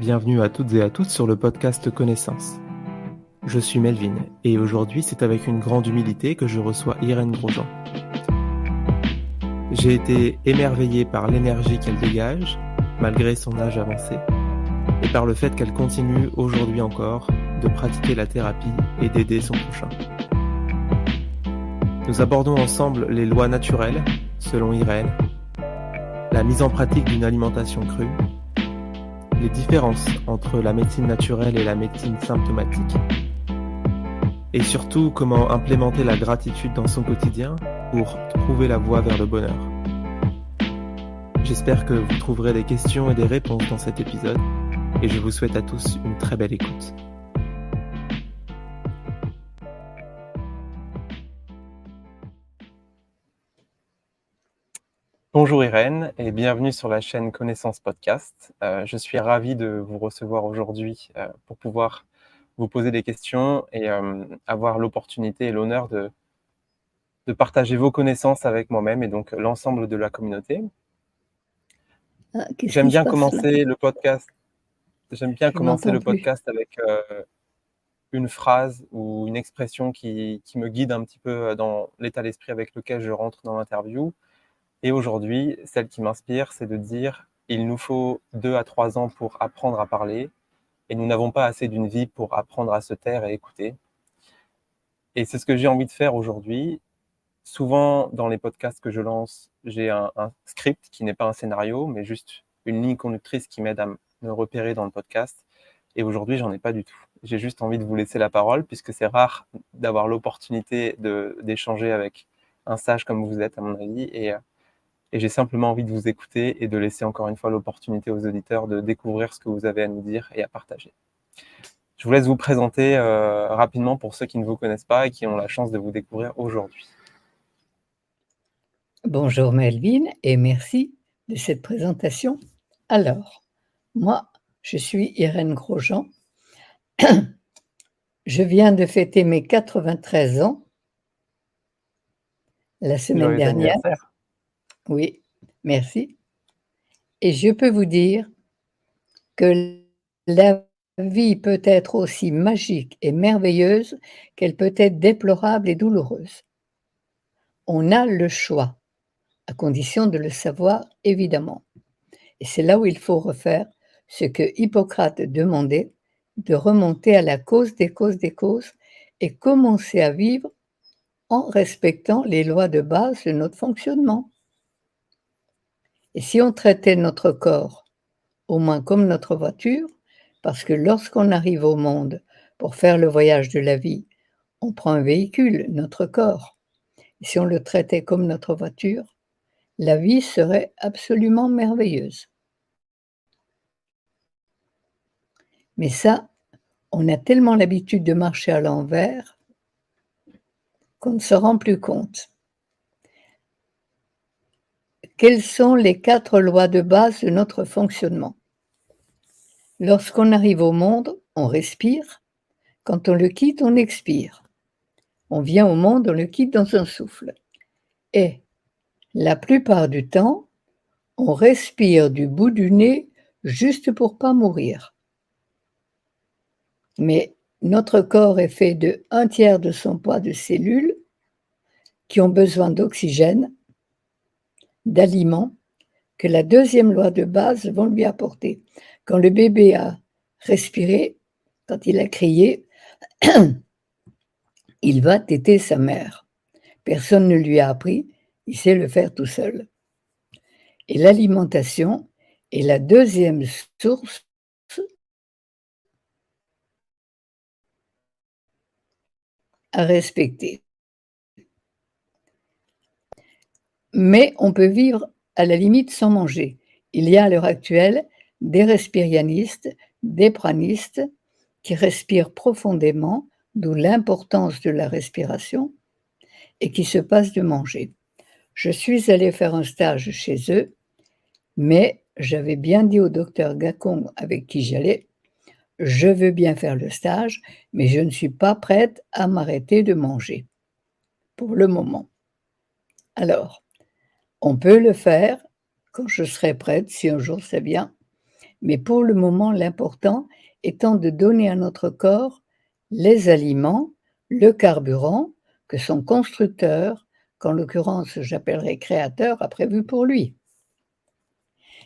Bienvenue à toutes et à tous sur le podcast Connaissance. Je suis Melvin et aujourd'hui c'est avec une grande humilité que je reçois Irène Grosjean. J'ai été émerveillé par l'énergie qu'elle dégage, malgré son âge avancé, et par le fait qu'elle continue aujourd'hui encore de pratiquer la thérapie et d'aider son prochain. Nous abordons ensemble les lois naturelles, selon Irène, la mise en pratique d'une alimentation crue, les différences entre la médecine naturelle et la médecine symptomatique, et surtout comment implémenter la gratitude dans son quotidien pour trouver la voie vers le bonheur. J'espère que vous trouverez des questions et des réponses dans cet épisode, et je vous souhaite à tous une très belle écoute. Bonjour Irène et bienvenue sur la chaîne Connaissance Podcast. Je suis ravi de vous recevoir aujourd'hui pour pouvoir vous poser des questions et avoir l'opportunité et l'honneur de partager vos connaissances avec moi-même et donc l'ensemble de la communauté. Qu'est-ce J'aime qui se bien passe là? commencer le podcast. J'aime bien Je commencer n'entends le plus. podcast avec une phrase ou une expression qui me guide un petit peu dans l'état d'esprit avec lequel je rentre dans l'interview. Et aujourd'hui, celle qui m'inspire, c'est de dire il nous faut 2 à 3 ans pour apprendre à parler et nous n'avons pas assez d'une vie pour apprendre à se taire et écouter. Et c'est ce que j'ai envie de faire aujourd'hui. Souvent, dans les podcasts que je lance, j'ai un script qui n'est pas un scénario, mais juste une ligne conductrice qui m'aide à me repérer dans le podcast. Et aujourd'hui, j'en ai pas du tout. J'ai juste envie de vous laisser la parole, puisque c'est rare d'avoir l'opportunité d'échanger avec un sage comme vous êtes, à mon avis. Et j'ai simplement envie de vous écouter et de laisser encore une fois l'opportunité aux auditeurs de découvrir ce que vous avez à nous dire et à partager. Je vous laisse vous présenter rapidement pour ceux qui ne vous connaissent pas et qui ont la chance de vous découvrir aujourd'hui. Bonjour Melvin et merci de cette présentation. Alors, moi, je suis Irène Grosjean. Je viens de fêter mes 93 ans la semaine Joyeux dernière. anniversaire. Oui, merci. Et je peux vous dire que la vie peut être aussi magique et merveilleuse qu'elle peut être déplorable et douloureuse. On a le choix, à condition de le savoir, évidemment. Et c'est là où il faut refaire ce que Hippocrate demandait, de remonter à la cause des causes des causes et commencer à vivre en respectant les lois de base de notre fonctionnement. Et si on traitait notre corps au moins comme notre voiture, parce que lorsqu'on arrive au monde pour faire le voyage de la vie, on prend un véhicule, notre corps. Et si on le traitait comme notre voiture, la vie serait absolument merveilleuse. Mais ça, on a tellement l'habitude de marcher à l'envers qu'on ne se rend plus compte. Quelles sont les 4 lois de base de notre fonctionnement? Lorsqu'on arrive au monde, on respire. Quand on le quitte, on expire. On vient au monde, on le quitte dans un souffle. Et la plupart du temps, on respire du bout du nez juste pour pas mourir. Mais notre corps est fait de 1/3 de son poids de cellules qui ont besoin d'oxygène, d'aliments, que la 2e loi de base vont lui apporter. Quand le bébé a respiré, quand il a crié, il va téter sa mère. Personne ne lui a appris, il sait le faire tout seul. Et l'alimentation est la 2e source à respecter. Mais on peut vivre à la limite sans manger. Il y a à l'heure actuelle des respirianistes, des pranistes qui respirent profondément, d'où l'importance de la respiration, et qui se passent de manger. Je suis allée faire un stage chez eux, mais j'avais bien dit au docteur Gacon avec qui j'allais, je veux bien faire le stage, mais je ne suis pas prête à m'arrêter de manger, pour le moment. Alors, on peut le faire quand je serai prête, si un jour c'est bien, Mais pour le moment, l'important étant de donner à notre corps les aliments, le carburant que son constructeur, qu'en l'occurrence j'appellerais créateur, a prévu pour lui.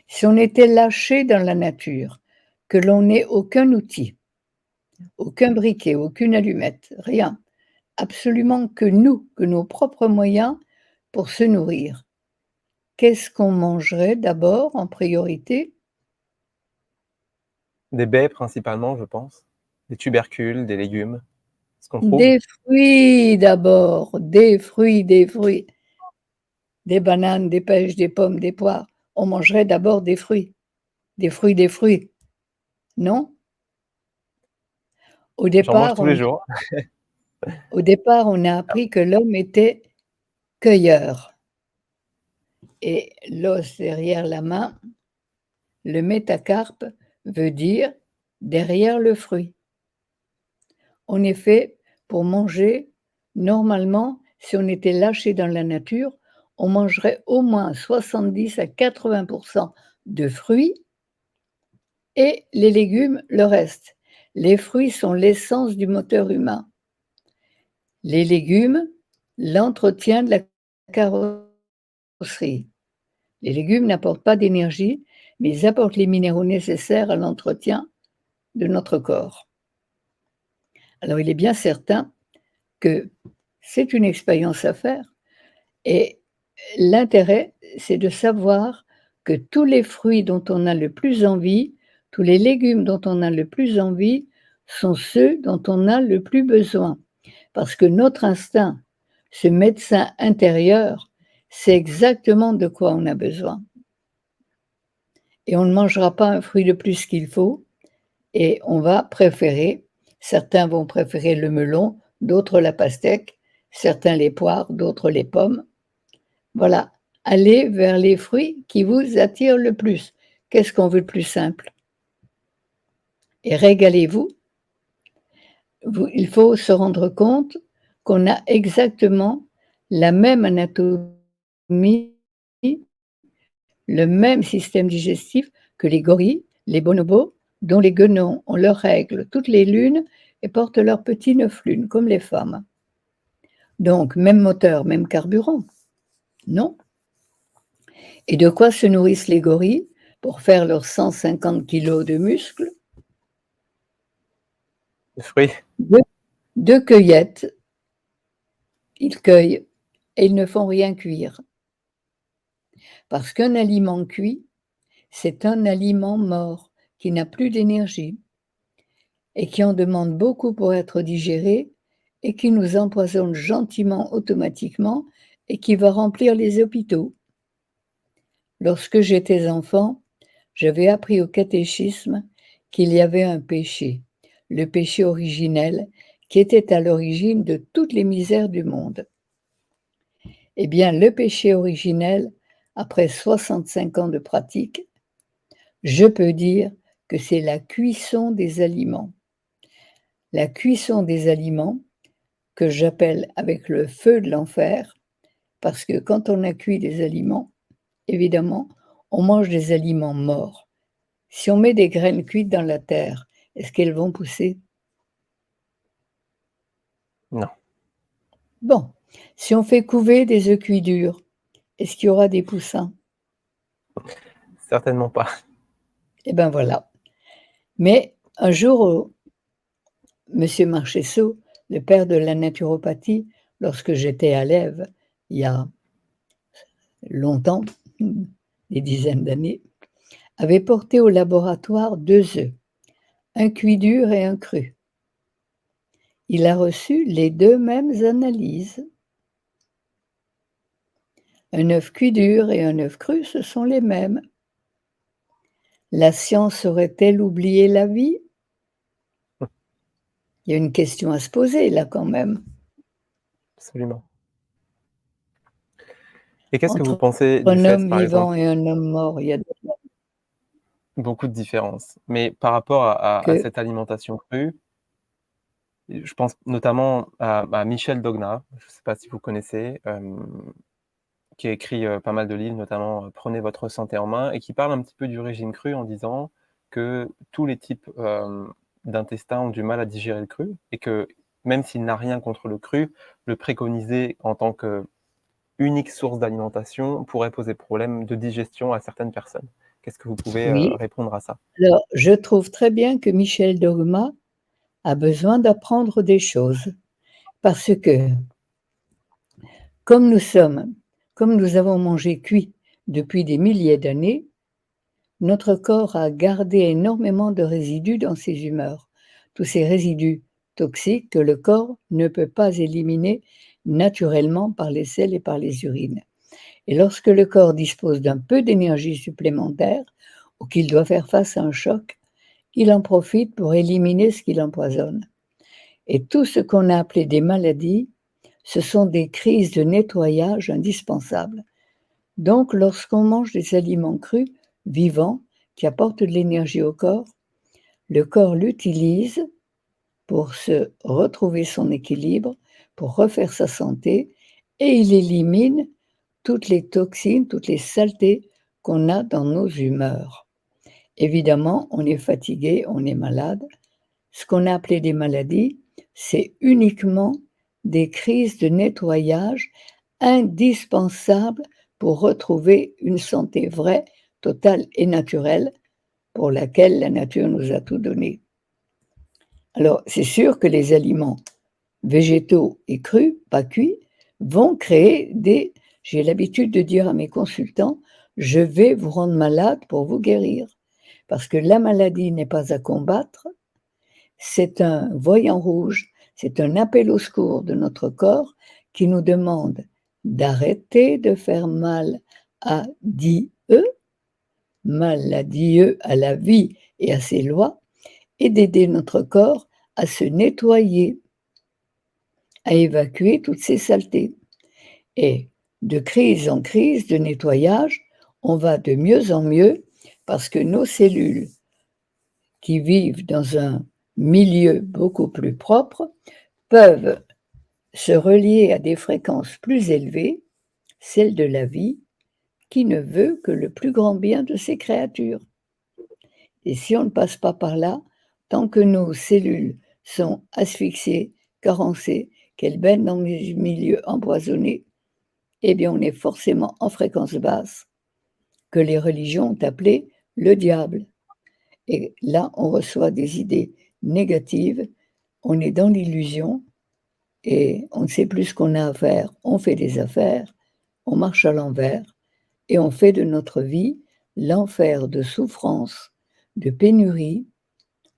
Si on était lâché dans la nature, que l'on n'ait aucun outil, aucun briquet, aucune allumette, rien, absolument que nous, que nos propres moyens pour se nourrir, qu'est-ce qu'on mangerait d'abord en priorité? Des baies principalement, je pense, des tubercules, des légumes, ce qu'on trouve. Des fruits d'abord, des fruits, des bananes, des pêches, des pommes, des poires. On mangerait d'abord des fruits, non? Au J'en mange départ, tous les on jours. au départ, on a appris que l'homme était cueilleur et l'os derrière la main, le métacarpe, veut dire derrière le fruit. En effet, pour manger, normalement, si on était lâché dans la nature, on mangerait au moins 70 à 80 de fruits et les légumes, le reste. Les fruits sont l'essence du moteur humain. Les légumes, l'entretien de la carrosserie. Les légumes n'apportent pas d'énergie, mais ils apportent les minéraux nécessaires à l'entretien de notre corps. Alors il est bien certain que c'est une expérience à faire et l'intérêt, c'est de savoir que tous les fruits dont on a le plus envie, tous les légumes dont on a le plus envie, sont ceux dont on a le plus besoin. Parce que notre instinct, ce médecin intérieur, sait exactement de quoi on a besoin. Et on ne mangera pas un fruit de plus qu'il faut et on va préférer, certains vont préférer le melon, d'autres la pastèque, certains les poires, d'autres les pommes. Voilà, allez vers les fruits qui vous attirent le plus. Qu'est-ce qu'on veut de plus simple? Et régalez-vous. Il faut se rendre compte qu'on a exactement la même anatomie, le même système digestif que les gorilles, les bonobos, dont les guenons ont leurs règles toutes les lunes et portent leurs petits 9 lunes, comme les femmes. Donc, même moteur, même carburant, non? Et de quoi se nourrissent les gorilles pour faire leurs 150 kilos de muscles? Des fruits, De, de cueillettes. Ils cueillent et ils ne font rien cuire. Parce qu'un aliment cuit, c'est un aliment mort qui n'a plus d'énergie et qui en demande beaucoup pour être digéré et qui nous empoisonne gentiment automatiquement et qui va remplir les hôpitaux. Lorsque j'étais enfant, j'avais appris au catéchisme qu'il y avait un péché, le péché originel, qui était à l'origine de toutes les misères du monde. Eh bien, le péché originel, après 65 ans de pratique, je peux dire que c'est la cuisson des aliments. La cuisson des aliments, que j'appelle avec le feu de l'enfer, parce que quand on a cuit des aliments, évidemment, on mange des aliments morts. Si on met des graines cuites dans la terre, est-ce qu'elles vont pousser? non, Bon, si on fait couver des œufs cuits durs, est-ce qu'il y aura des poussins? certainement pas. Eh ben voilà. Mais un jour, monsieur Marchesso, le père de la naturopathie, lorsque j'étais à l'Ève, il y a longtemps, des dizaines d'années, avait porté au laboratoire 2 œufs, un cuit dur et un cru. Il a reçu les 2 mêmes analyses. Un œuf cuit dur et un œuf cru, ce sont les mêmes. La science aurait-elle oublié la vie? Il y a une question à se poser là quand même. Absolument. Et qu'est-ce que vous Entre pensez du un fait, homme par vivant exemple, et un homme mort, il y a beaucoup de différences, mais par rapport à que cette alimentation crue, je pense notamment à Michel Dogna, je ne sais pas si vous connaissez, qui a écrit, pas mal de livres, notamment, «Prenez votre santé en main» et qui parle un petit peu du régime cru en disant: que tous les types, d'intestin ont du mal à digérer le cru et que même s'il n'a rien contre le cru, le préconiser en tant qu'unique source d'alimentation pourrait poser problème de digestion à certaines personnes. Qu'est-ce que vous pouvez, Oui. répondre à ça? Alors, je trouve très bien que Michel Dogma a besoin d'apprendre des choses parce que comme nous sommes comme nous avons mangé cuit depuis des milliers d'années, notre corps a gardé énormément de résidus dans ses humeurs. Tous ces résidus toxiques que le corps ne peut pas éliminer naturellement par les selles et par les urines. Et lorsque le corps dispose d'un peu d'énergie supplémentaire ou qu'il doit faire face à un choc, il en profite pour éliminer ce qui l'empoisonne. Et tout ce qu'on a appelé des maladies, ce sont des crises de nettoyage indispensables. Donc, lorsqu'on mange des aliments crus, vivants, qui apportent de l'énergie au corps, le corps l'utilise pour se retrouver son équilibre, pour refaire sa santé, et il élimine toutes les toxines, toutes les saletés qu'on a dans nos humeurs. Évidemment, on est fatigué, on est malade. Ce qu'on a appelé des maladies, c'est uniquement des crises de nettoyage indispensables pour retrouver une santé vraie, totale et naturelle pour laquelle la nature nous a tout donné. Alors, c'est sûr que les aliments végétaux et crus, pas cuits, vont créer des... J'ai l'habitude de dire à mes consultants, je vais vous rendre malade pour vous guérir. Parce que la maladie n'est pas à combattre, c'est un voyant rouge, c'est un appel au secours de notre corps qui nous demande d'arrêter de faire mal à Dieu, mal à Dieu, à la vie et à ses lois, et d'aider notre corps à se nettoyer, à évacuer toutes ces saletés. Et de crise en crise de nettoyage, on va de mieux en mieux parce que nos cellules qui vivent dans un milieu beaucoup plus propre peuvent se relier à des fréquences plus élevées, celles de la vie, qui ne veut que le plus grand bien de ses créatures. Et si on ne passe pas par là, tant que nos cellules sont asphyxiées, carencées, qu'elles baignent dans des milieux empoisonnés, eh bien on est forcément en fréquence basse, que les religions ont appelé le diable. Et là, on reçoit des idées négatives, on est dans l'illusion et on ne sait plus ce qu'on a à faire. On fait des affaires, on marche à l'envers et on fait de notre vie l'enfer de souffrance, de pénurie,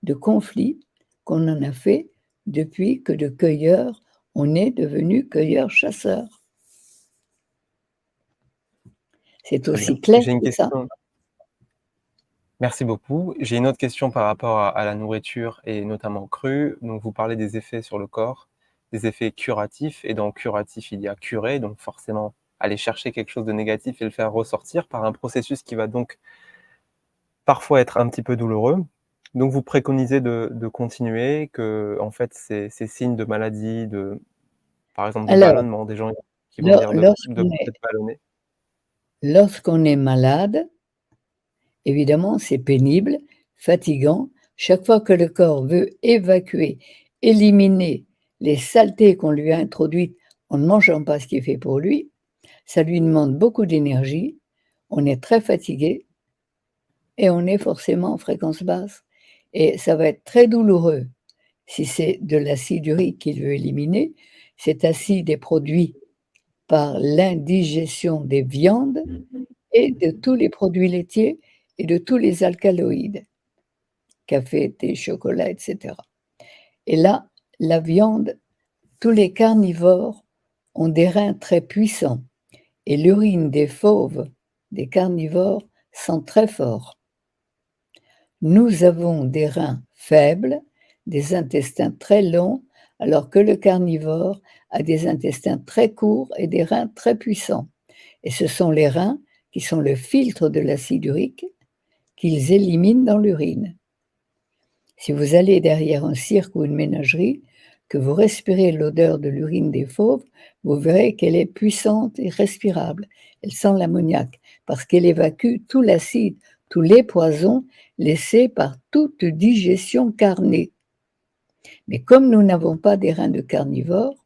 de conflits qu'on en a fait depuis que de cueilleurs, on est devenu cueilleurs-chasseurs. C'est Très bien. aussi clair J'ai une que ça. question. Merci beaucoup. J'ai une autre question par rapport à la nourriture et notamment crue. Donc vous parlez des effets sur le corps, des effets curatifs et dans curatif, il y a curer, donc forcément aller chercher quelque chose de négatif et le faire ressortir par un processus qui va donc parfois être un petit peu douloureux. Donc vous préconisez de continuer, que en fait ces signes de maladie, par exemple de Alors, ballonnement, des gens qui vont dire de peut-être ballonner. lorsqu'on est malade, évidemment, c'est pénible, fatigant. Chaque fois que le corps veut évacuer, éliminer les saletés qu'on lui a introduites en ne mangeant pas ce qui est fait pour lui, ça lui demande beaucoup d'énergie, on est très fatigué et on est forcément en fréquence basse. Et ça va être très douloureux si c'est de l'acide urique qu'il veut éliminer. Cet acide est produit par l'indigestion des viandes et de tous les produits laitiers et de tous les alcaloïdes, café, thé, chocolat, etc. Et là, la viande, tous les carnivores ont des reins très puissants et l'urine des fauves, des carnivores, sent très fort. Nous avons des reins faibles, des intestins très longs, alors que le carnivore a des intestins très courts et des reins très puissants. Et ce sont les reins qui sont le filtre de l'acide urique qu'ils éliminent dans l'urine. Si vous allez derrière un cirque ou une ménagerie, que vous respirez l'odeur de l'urine des fauves, vous verrez qu'elle est puissante et respirable. Elle sent l'ammoniac parce qu'elle évacue tout l'acide, tous les poisons laissés par toute digestion carnée. Mais comme nous n'avons pas des reins de carnivores,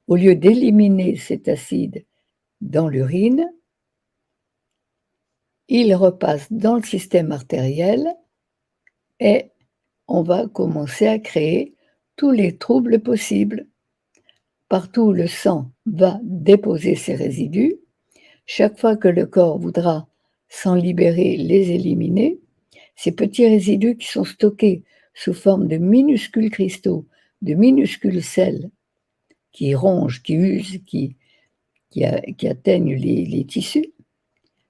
au lieu d'éliminer cet acide dans l'urine, il repasse dans le système artériel et on va commencer à créer tous les troubles possibles. Partout où le sang va déposer ses résidus, chaque fois que le corps voudra s'en libérer, les éliminer, ces petits résidus qui sont stockés sous forme de minuscules cristaux, de minuscules sels, qui rongent, qui usent, qui atteignent les tissus,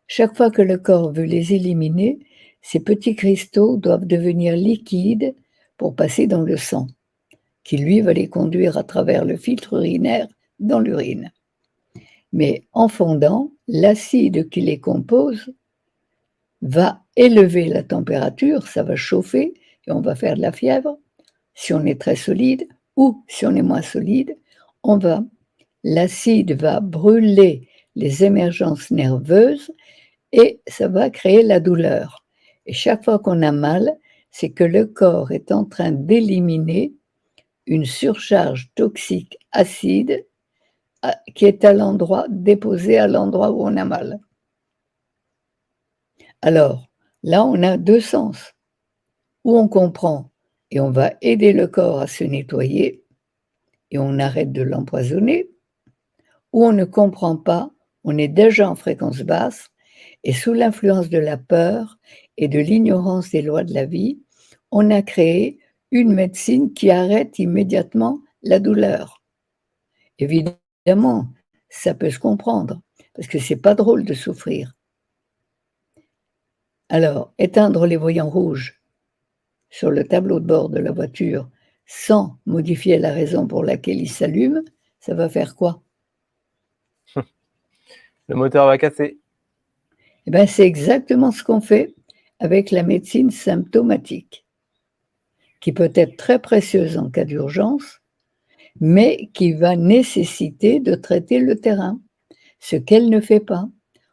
chaque fois que le corps veut les éliminer, ces petits cristaux doivent devenir liquides pour passer dans le sang, qui lui va les conduire à travers le filtre urinaire dans l'urine. Mais en fondant, l'acide qui les compose va élever la température, ça va chauffer et on va faire de la fièvre. Si on est très solide ou si on est moins solide, l'acide va brûler les émergences nerveuses et ça va créer la douleur. Et chaque fois qu'on a mal, c'est que le corps est en train d'éliminer une surcharge toxique acide qui est déposée à l'endroit où on a mal. Alors, là, on a deux sens. Où on comprend et on va aider le corps à se nettoyer et on arrête de l'empoisonner, ou on ne comprend pas, on est déjà en fréquence basse et sous l'influence de la peur et de l'ignorance des lois de la vie, on a créé une médecine qui arrête immédiatement la douleur. Évidemment, ça peut se comprendre, parce que c'est pas drôle de souffrir. Alors, éteindre les voyants rouges sur le tableau de bord de la voiture sans modifier la raison pour laquelle il s'allume, ça va faire quoi? Le moteur va casser. Eh bien, c'est exactement ce qu'on fait avec la médecine symptomatique, qui peut être très précieuse en cas d'urgence, mais qui va nécessiter de traiter le terrain, ce qu'elle ne fait pas.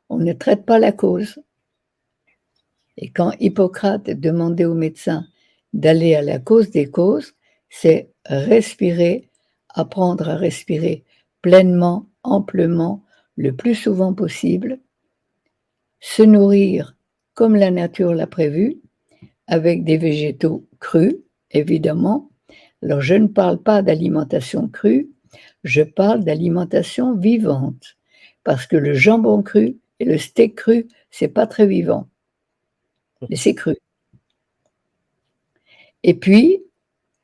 On ne traite pas la cause. Et quand Hippocrate demandait aux médecins d'aller à la cause des causes, c'est respirer, apprendre à respirer pleinement, amplement, le plus souvent possible, se nourrir comme la nature l'a prévu, avec des végétaux crus, évidemment. Alors, je ne parle pas d'alimentation crue, je parle d'alimentation vivante, parce que le jambon cru et le steak cru, c'est pas très vivant, mais c'est cru. Et puis,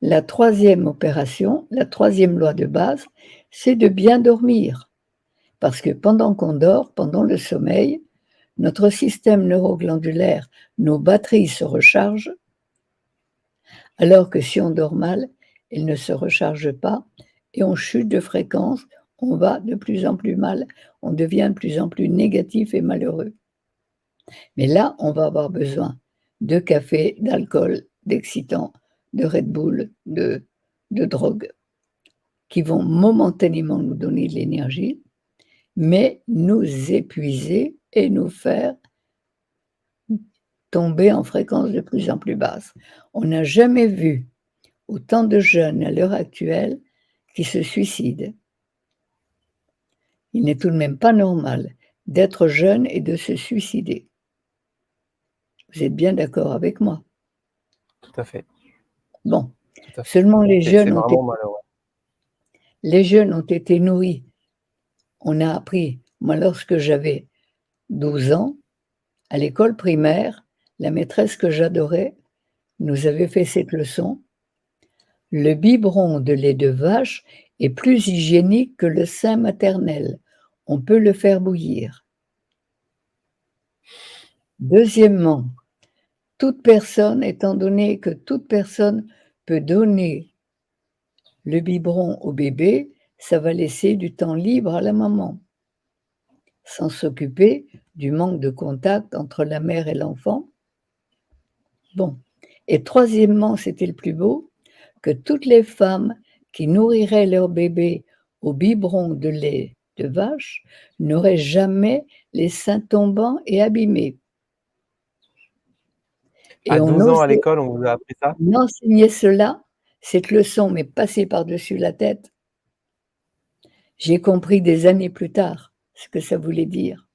la troisième opération, la troisième loi de base, c'est de bien dormir. Parce que pendant qu'on dort, pendant le sommeil, notre système neuroglandulaire, nos batteries se rechargent, alors que si on dort mal, elles ne se rechargent pas et on chute de fréquence, on va de plus en plus mal, on devient de plus en plus négatif et malheureux. Mais là, on va avoir besoin de café, d'alcool, d'excitants, de Red Bull, de drogue, qui vont momentanément nous donner de l'énergie, mais nous épuiser et nous faire tomber en fréquence de plus en plus basse. On n'a jamais vu autant de jeunes à l'heure actuelle qui se suicident. Il n'est tout de même pas normal d'être jeune et de se suicider. Vous êtes bien d'accord avec moi? Tout à fait, Bon, tout à fait. seulement C'est vraiment malheureux. les jeunes ont été nourris. On a appris, moi lorsque j'avais 12 ans, à l'école primaire, la maîtresse que j'adorais nous avait fait cette leçon. Le biberon de lait de vache est plus hygiénique que le sein maternel. On peut le faire bouillir. Deuxièmement, toute personne, étant donné que toute personne peut donner le biberon au bébé, ça va laisser du temps libre à la maman, sans s'occuper du manque de contact entre la mère et l'enfant. Bon. Et troisièmement, c'était le plus beau, que toutes les femmes qui nourriraient leur bébé au biberon de lait de vache n'auraient jamais les seins tombants et abîmés. et À on 12 ans à osait l'école, on vous a appris ça? m'enseigner cela, cette leçon m'est passée par-dessus la tête. J'ai compris des années plus tard ce que ça voulait dire.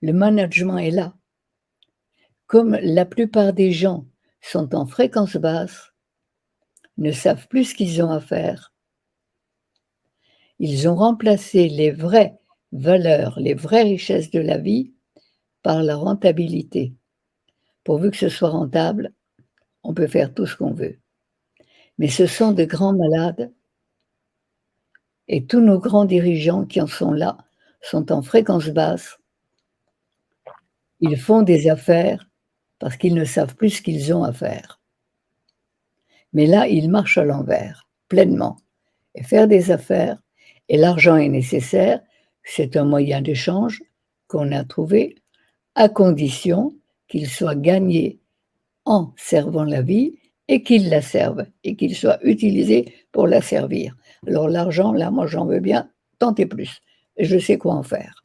Le management est là. Comme la plupart des gens sont en fréquence basse, ne savent plus ce qu'ils ont à faire, ils ont remplacé les vraies valeurs, les vraies richesses de la vie par la rentabilité. Pourvu que ce soit rentable, on peut faire tout ce qu'on veut. Mais ce sont de grands malades et tous nos grands dirigeants qui en sont là sont en fréquence basse. Ils font des affaires parce qu'ils ne savent plus ce qu'ils ont à faire. Mais là, ils marchent à l'envers, pleinement. Et faire des affaires, et l'argent est nécessaire, c'est un moyen d'échange qu'on a trouvé à condition qu'il soit gagné en servant la vie et qu'il la serve et qu'il soit utilisé pour la servir. Alors l'argent, là, moi j'en veux bien, tant et plus. Et je sais quoi en faire.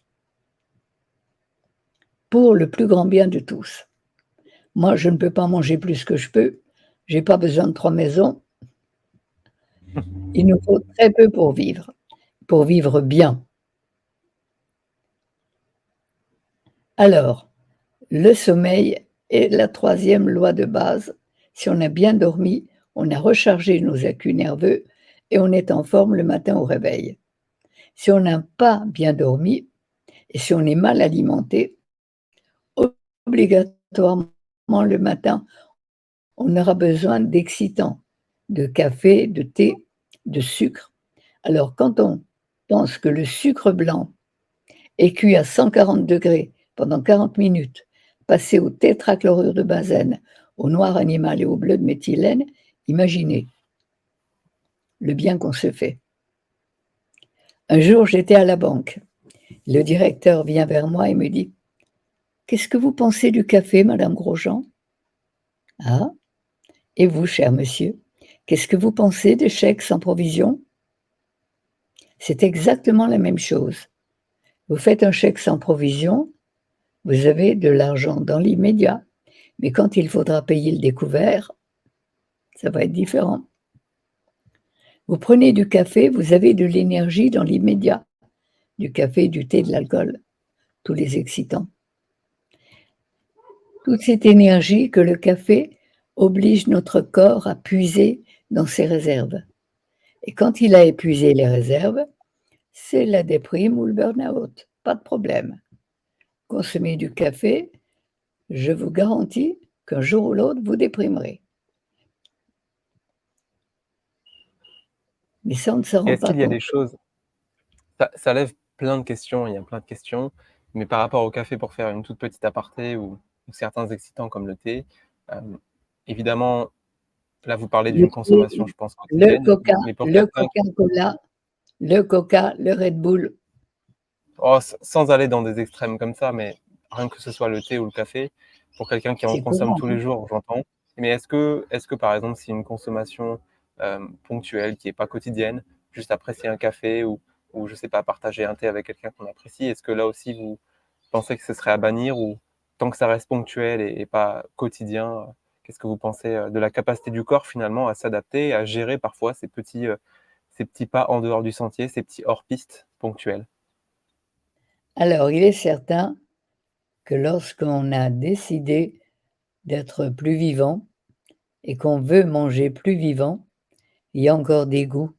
Pour le plus grand bien de tous. Moi, je ne peux pas manger plus que je peux. J'ai pas besoin de 3 maisons. Il nous faut très peu pour vivre bien. Alors, le sommeil est la troisième loi de base. Si on a bien dormi, on a rechargé nos accus nerveux et on est en forme le matin au réveil. Si on n'a pas bien dormi et si on est mal alimenté, obligatoirement le matin, on aura besoin d'excitants, de café, de thé, de sucre. Alors quand on pense que le sucre blanc est cuit à 140 degrés pendant 40 minutes, passé au tétrachlorure de benzène, au noir animal et au bleu de méthylène, imaginez le bien qu'on se fait. Un jour, j'étais à la banque. Le directeur vient vers moi et me dit: «Qu'est-ce que vous pensez du café, madame Grosjean?» «Ah, et vous, cher monsieur, qu'est-ce que vous pensez des chèques sans provision?» C'est exactement la même chose. Vous faites un chèque sans provision, vous avez de l'argent dans l'immédiat, mais quand il faudra payer le découvert, ça va être différent. Vous prenez du café, vous avez de l'énergie dans l'immédiat, du café, du thé, de l'alcool, tous les excitants. Toute cette énergie que le café oblige notre corps à puiser dans ses réserves. Et quand il a épuisé les réserves, c'est la déprime ou le burn-out, pas de problème. Consommez du café, je vous garantis qu'un jour ou l'autre, vous déprimerez. Mais ça, on ne se Et rend est-ce pas qu'il y a compte. des choses ça lève plein de questions, il y a plein de questions, mais par rapport au café, pour faire une toute petite aparté ou certains excitants comme le thé, hem, évidemment, là, vous parlez Le d'une thé, consommation, je pense, le quotidienne, coca, mais pour le quelqu'un Coca-Cola, le coca, le Red Bull, oh, sans aller dans des extrêmes comme ça, mais rien que ce soit le thé ou le café, pour quelqu'un qui en c'est consomme courant, tous hein. les jours, j'entends. Mais est-ce que par exemple, c'est une consommation, ponctuelle qui est pas quotidienne, juste apprécier un café ou je sais pas, partager un thé avec quelqu'un qu'on apprécie, est-ce que là aussi vous pensez que ce serait à bannir ou tant que ça reste ponctuel et pas quotidien, qu'est-ce que vous pensez, de la capacité du corps finalement à s'adapter et à gérer parfois ces petits pas en dehors du sentier, ces petits hors piste ponctuels? Alors, il est certain que lorsqu'on a décidé d'être plus vivant et qu'on veut manger plus vivant, il y a encore des goûts,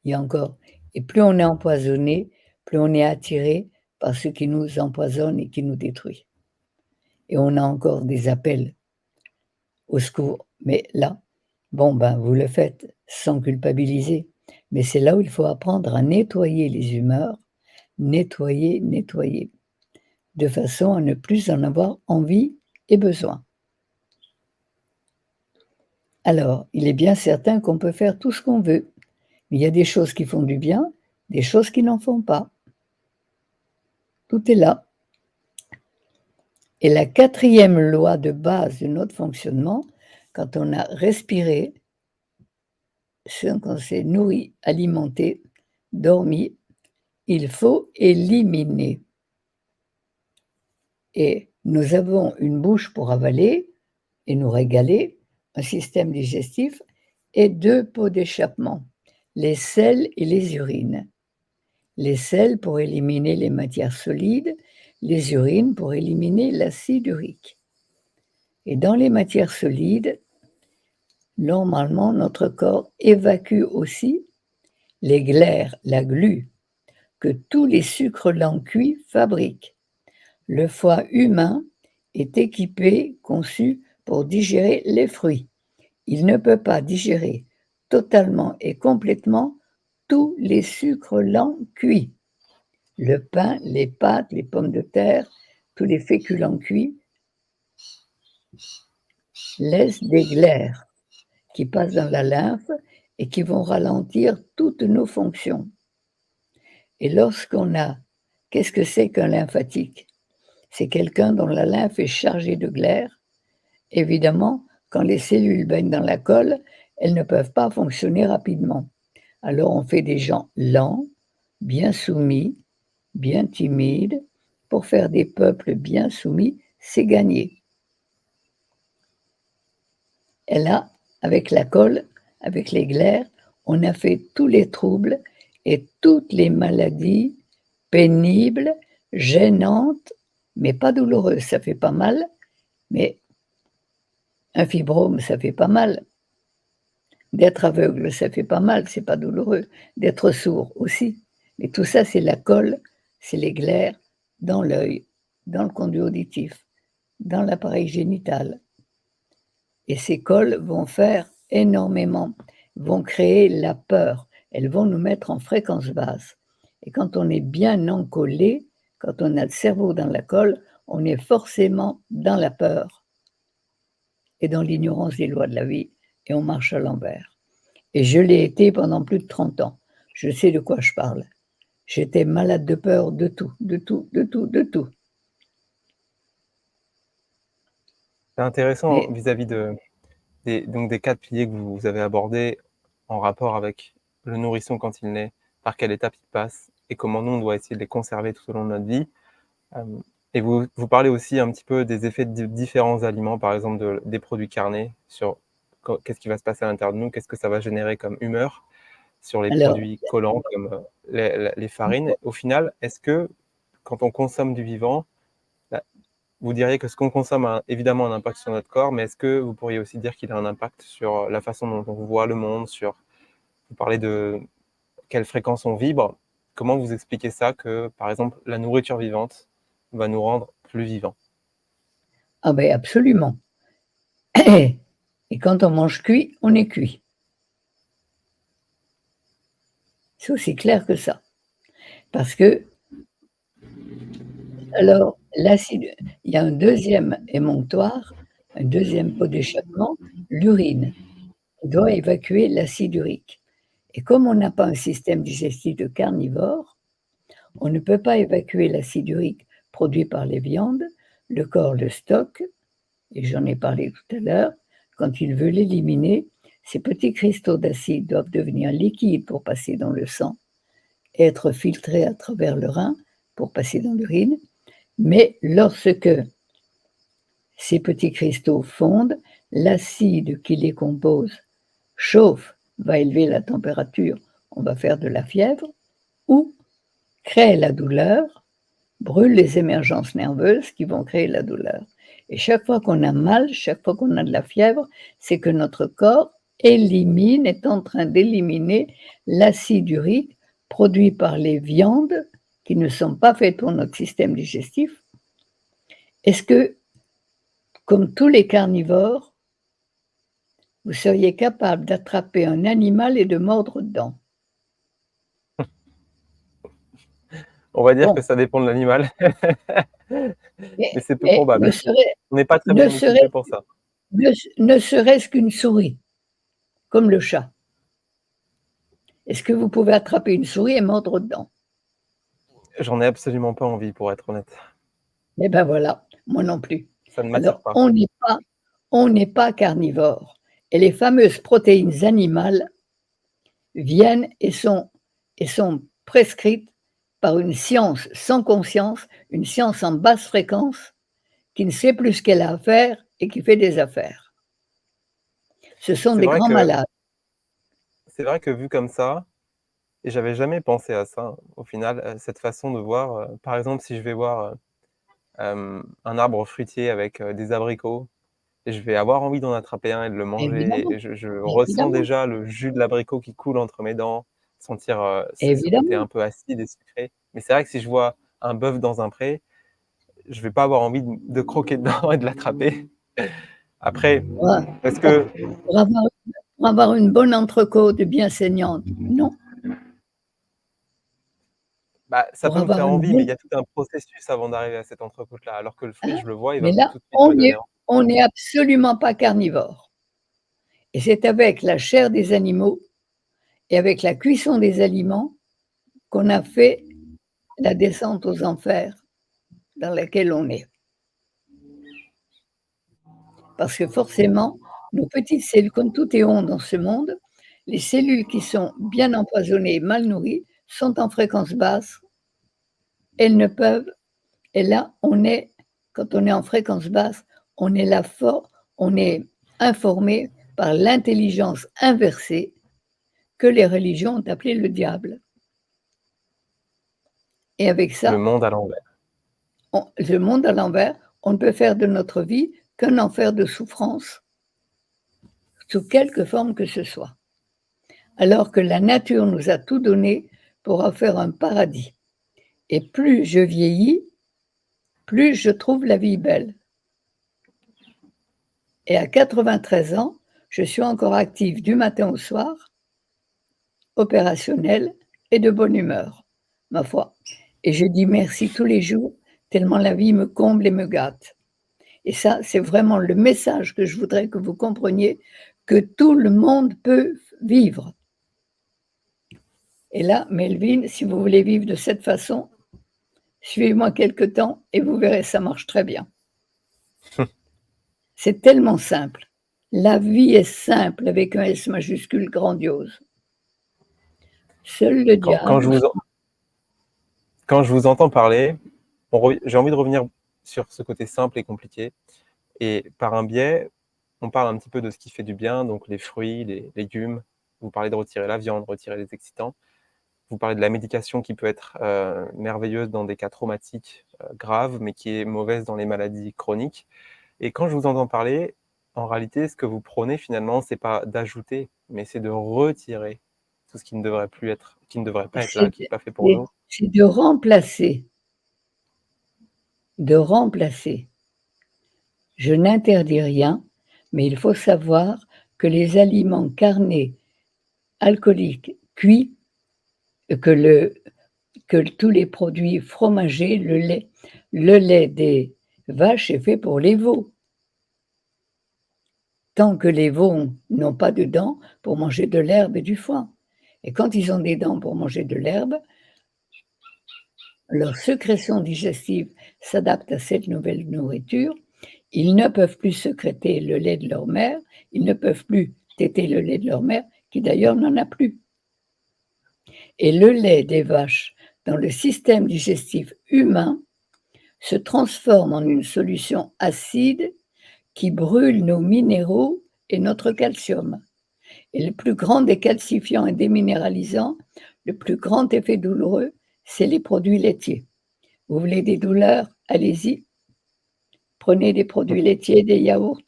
il y a encore et plus on est empoisonné, plus on est attiré par ce qui nous empoisonne et qui nous détruit. Et on a encore des appels au secours. Mais là, bon, ben, vous le faites sans culpabiliser. Mais c'est là où il faut apprendre à nettoyer les humeurs, nettoyer, nettoyer, de façon à ne plus en avoir envie et besoin. Alors, il est bien certain qu'on peut faire tout ce qu'on veut. Mais il y a des choses qui font du bien, des choses qui n'en font pas. Tout est là. Et la quatrième loi de base de notre fonctionnement, quand on a respiré, qu'on s'est nourri, alimenté, dormi, il faut éliminer. Et nous avons une bouche pour avaler, et nous régaler, un système digestif et 2 pots d'échappement, les selles et les urines. Les selles pour éliminer les matières solides, les urines pour éliminer l'acide urique. Et dans les matières solides, normalement, notre corps évacue aussi les glaires, la glu, que tous les sucres lents cuits fabriquent. Le foie humain est équipé, conçu pour digérer les fruits. Il ne peut pas digérer totalement et complètement tous les sucres lents cuits. Le pain, les pâtes, les pommes de terre, tous les féculents cuits laissent des glaires qui passent dans la lymphe et qui vont ralentir toutes nos fonctions. Et lorsqu'on a, qu'est-ce que c'est qu'un lymphatique? C'est quelqu'un dont la lymphe est chargée de glaires. Évidemment, quand les cellules baignent dans la colle, elles ne peuvent pas fonctionner rapidement. Alors on fait des gens lents, bien soumis, bien timides. Pour faire des peuples bien soumis, c'est gagné. Et là, avec la colle, avec les glaires, on a fait tous les troubles et toutes les maladies pénibles, gênantes, mais pas douloureuses. Ça fait pas mal, mais un fibrome, ça fait pas mal. D'être aveugle, ça fait pas mal, c'est pas douloureux. D'être sourd aussi. Mais tout ça, c'est la colle, c'est les glaires dans l'œil, dans le conduit auditif, dans l'appareil génital. Et ces colles vont faire énormément, vont créer la peur. Elles vont nous mettre en fréquence basse. Et quand on est bien encollé, quand on a le cerveau dans la colle, on est forcément dans la peur et dans l'ignorance des lois de la vie, et on marche à l'envers. Et je l'ai été pendant plus de 30 ans. Je sais de quoi je parle. J'étais malade de peur de tout, de tout, de tout, de tout. C'est intéressant Mais vis-à-vis donc des 4 piliers que vous avez abordés en rapport avec le nourrisson quand il naît, par quelle étape il passe et comment nous, on doit essayer de les conserver tout au long de notre vie. Et vous parlez aussi un petit peu des effets de différents aliments, par exemple des produits carnés, sur qu'est-ce qui va se passer à l'intérieur de nous, qu'est-ce que ça va générer comme humeur sur les alors, produits collants comme les farines. Au final, est-ce que quand on consomme du vivant, vous diriez que ce qu'on consomme a évidemment un impact sur notre corps, mais est-ce que vous pourriez aussi dire qu'il a un impact sur la façon dont on voit le monde, vous parlez de quelle fréquence on vibre, comment vous expliquez ça que, par exemple, la nourriture vivante va nous rendre plus vivants? ah ben absolument. Et quand on mange cuit, on est cuit. C'est aussi clair que ça. Parce que, alors, l'acide, il y a un deuxième émonctoire, un deuxième pot d'échappement, l'urine, qui doit évacuer l'acide urique. Et comme on n'a pas un système digestif de carnivore, on ne peut pas évacuer l'acide urique produit par les viandes, le corps le stocke, et j'en ai parlé tout à l'heure, quand il veut l'éliminer, ces petits cristaux d'acide doivent devenir liquides pour passer dans le sang, être filtrés à travers le rein pour passer dans l'urine, mais lorsque ces petits cristaux fondent, l'acide qui les compose chauffe, va élever la température, on va faire de la fièvre, ou crée la douleur, brûle les émergences nerveuses qui vont créer la douleur. Et chaque fois qu'on a mal, chaque fois qu'on a de la fièvre, c'est que notre corps est en train d'éliminer l'acide urique produit par les viandes qui ne sont pas faites pour notre système digestif. Est-ce que, comme tous les carnivores, vous seriez capable d'attraper un animal et de mordre dedans? On va dire que Bon, ça dépend de l'animal, mais, mais c'est peu mais probable. On n'est pas très bien équipé pour ça. ne serait-ce qu'une souris, comme le chat. Est-ce que vous pouvez attraper une souris et mordre dedans? J'en ai absolument pas envie, pour être honnête. Eh ben voilà, moi non plus. Ça ne m'attire Alors, pas. on n'est pas carnivore. Et les fameuses protéines animales viennent et sont prescrites par une science sans conscience, une science en basse fréquence, qui ne sait plus ce qu'elle a à faire et qui fait des affaires. Ce sont C'est des vrai grands que malades. c'est vrai que vu comme ça et j'avais jamais pensé à ça, au final, cette façon de voir, par exemple, si je vais voir, un arbre fruitier avec, des abricots et je vais avoir envie d'en attraper un et de le manger Évidemment, et je ressens évidemment, déjà le jus de l'abricot qui coule entre mes dents, sentir, ce côté évidemment. un peu acide et sucré. Mais c'est vrai que si je vois un bœuf dans un pré, je vais pas avoir envie de croquer dedans et de l'attraper. Après, Voilà. est-ce Pour que pour avoir pour avoir une bonne entrecôte bien saignante, non. bah, ça Pour peut me avoir faire une envie, mais il bonne y a tout un processus avant d'arriver à cette entrecôte-là, alors que le fruit, hein, je le vois, il mais va là, tout de suite me donner envie. on n'est absolument pas carnivore et c'est avec la chair des animaux et avec la cuisson des aliments qu'on a fait la descente aux enfers dans laquelle on est. Parce que forcément, nos petites cellules, comme tout est rond dans ce monde, les cellules qui sont bien empoisonnées et mal nourries sont en fréquence basse. Elles ne peuvent et là, on est quand on est en fréquence basse, on est là fort, on est informé par l'intelligence inversée que les religions ont appelé le diable et avec Le ça, monde à l'envers. le monde à l'envers, on ne peut faire de notre vie qu'un enfer de souffrance sous quelque forme que ce soit. Alors que la nature nous a tout donné pour en faire un paradis. Et plus je vieillis, plus je trouve la vie belle. Et à 93 ans, je suis encore active du matin au soir, opérationnelle et de bonne humeur, ma foi. Et je dis merci tous les jours, tellement la vie me comble et me gâte. Et ça, c'est vraiment le message que je voudrais que vous compreniez, que tout le monde peut vivre. Et là, Melvin, si vous voulez vivre de cette façon, suivez-moi quelque temps et vous verrez, ça marche très bien. C'est tellement simple. La vie est simple avec un S majuscule grandiose. Seul le Quand quand je diable. vous en quand je vous entends parler, j'ai envie de revenir sur ce côté simple et compliqué et par un biais, on parle un petit peu de ce qui fait du bien, donc les fruits, les légumes. Vous parlez de retirer la viande, retirer les excitants. Vous parlez de la médication qui peut être, merveilleuse dans des cas traumatiques, graves, mais qui est mauvaise dans les maladies chroniques et quand je vous entends parler, en réalité, ce que vous prônez finalement, c'est pas d'ajouter, mais c'est de retirer tout ce qui ne devrait plus être qui ne devrait pas être là, C'est qui est pas fait pour nous. c'est de remplacer, de remplacer. Je n'interdis rien, mais il faut savoir que les aliments carnés, alcooliques, cuits, que le que tous les produits fromagés, le lait des vaches est fait pour les veaux. Tant que les veaux n'ont pas de dents pour manger de l'herbe et du foin. Et quand ils ont des dents pour manger de l'herbe, leur sécrétion digestive s'adapte à cette nouvelle nourriture. Ils ne peuvent plus sécréter le lait de leur mère, ils ne peuvent plus téter le lait de leur mère, qui d'ailleurs n'en a plus. Et le lait des vaches dans le système digestif humain se transforme en une solution acide qui brûle nos minéraux et notre calcium. Et le plus grand des calcifiants et déminéralisants, le plus grand effet douloureux, c'est les produits laitiers. Vous voulez des douleurs? Allez-y, prenez des produits laitiers, des yaourts,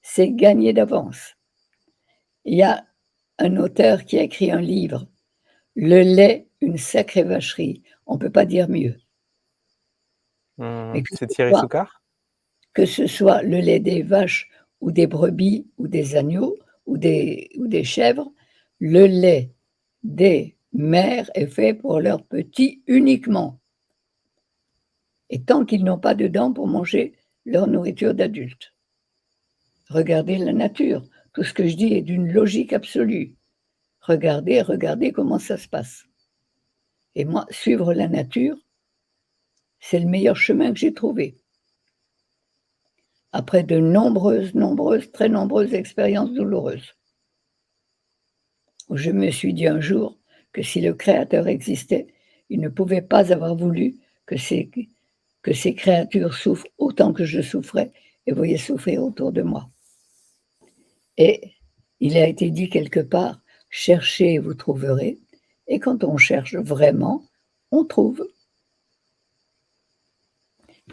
c'est gagné d'avance. Il y a un auteur qui a écrit un livre, Le lait, une sacrée vacherie. On ne peut pas dire mieux. Mais C'est Thierry Soucard? que ce soit le lait des vaches ou des brebis ou des agneaux ou des chèvres, le lait des mères est fait pour leurs petits uniquement. Et tant qu'ils n'ont pas de dents pour manger leur nourriture d'adulte. Regardez la nature. Tout ce que je dis est d'une logique absolue. Regardez, regardez comment ça se passe. Et moi, suivre la nature, c'est le meilleur chemin que j'ai trouvé. Après de nombreuses, très nombreuses expériences douloureuses. Où je me suis dit un jour que si le Créateur existait, il ne pouvait pas avoir voulu que ces créatures souffrent autant que je souffrais et vous voyez souffrir autour de moi. Et il a été dit quelque part, cherchez et vous trouverez. Et quand on cherche vraiment, on trouve.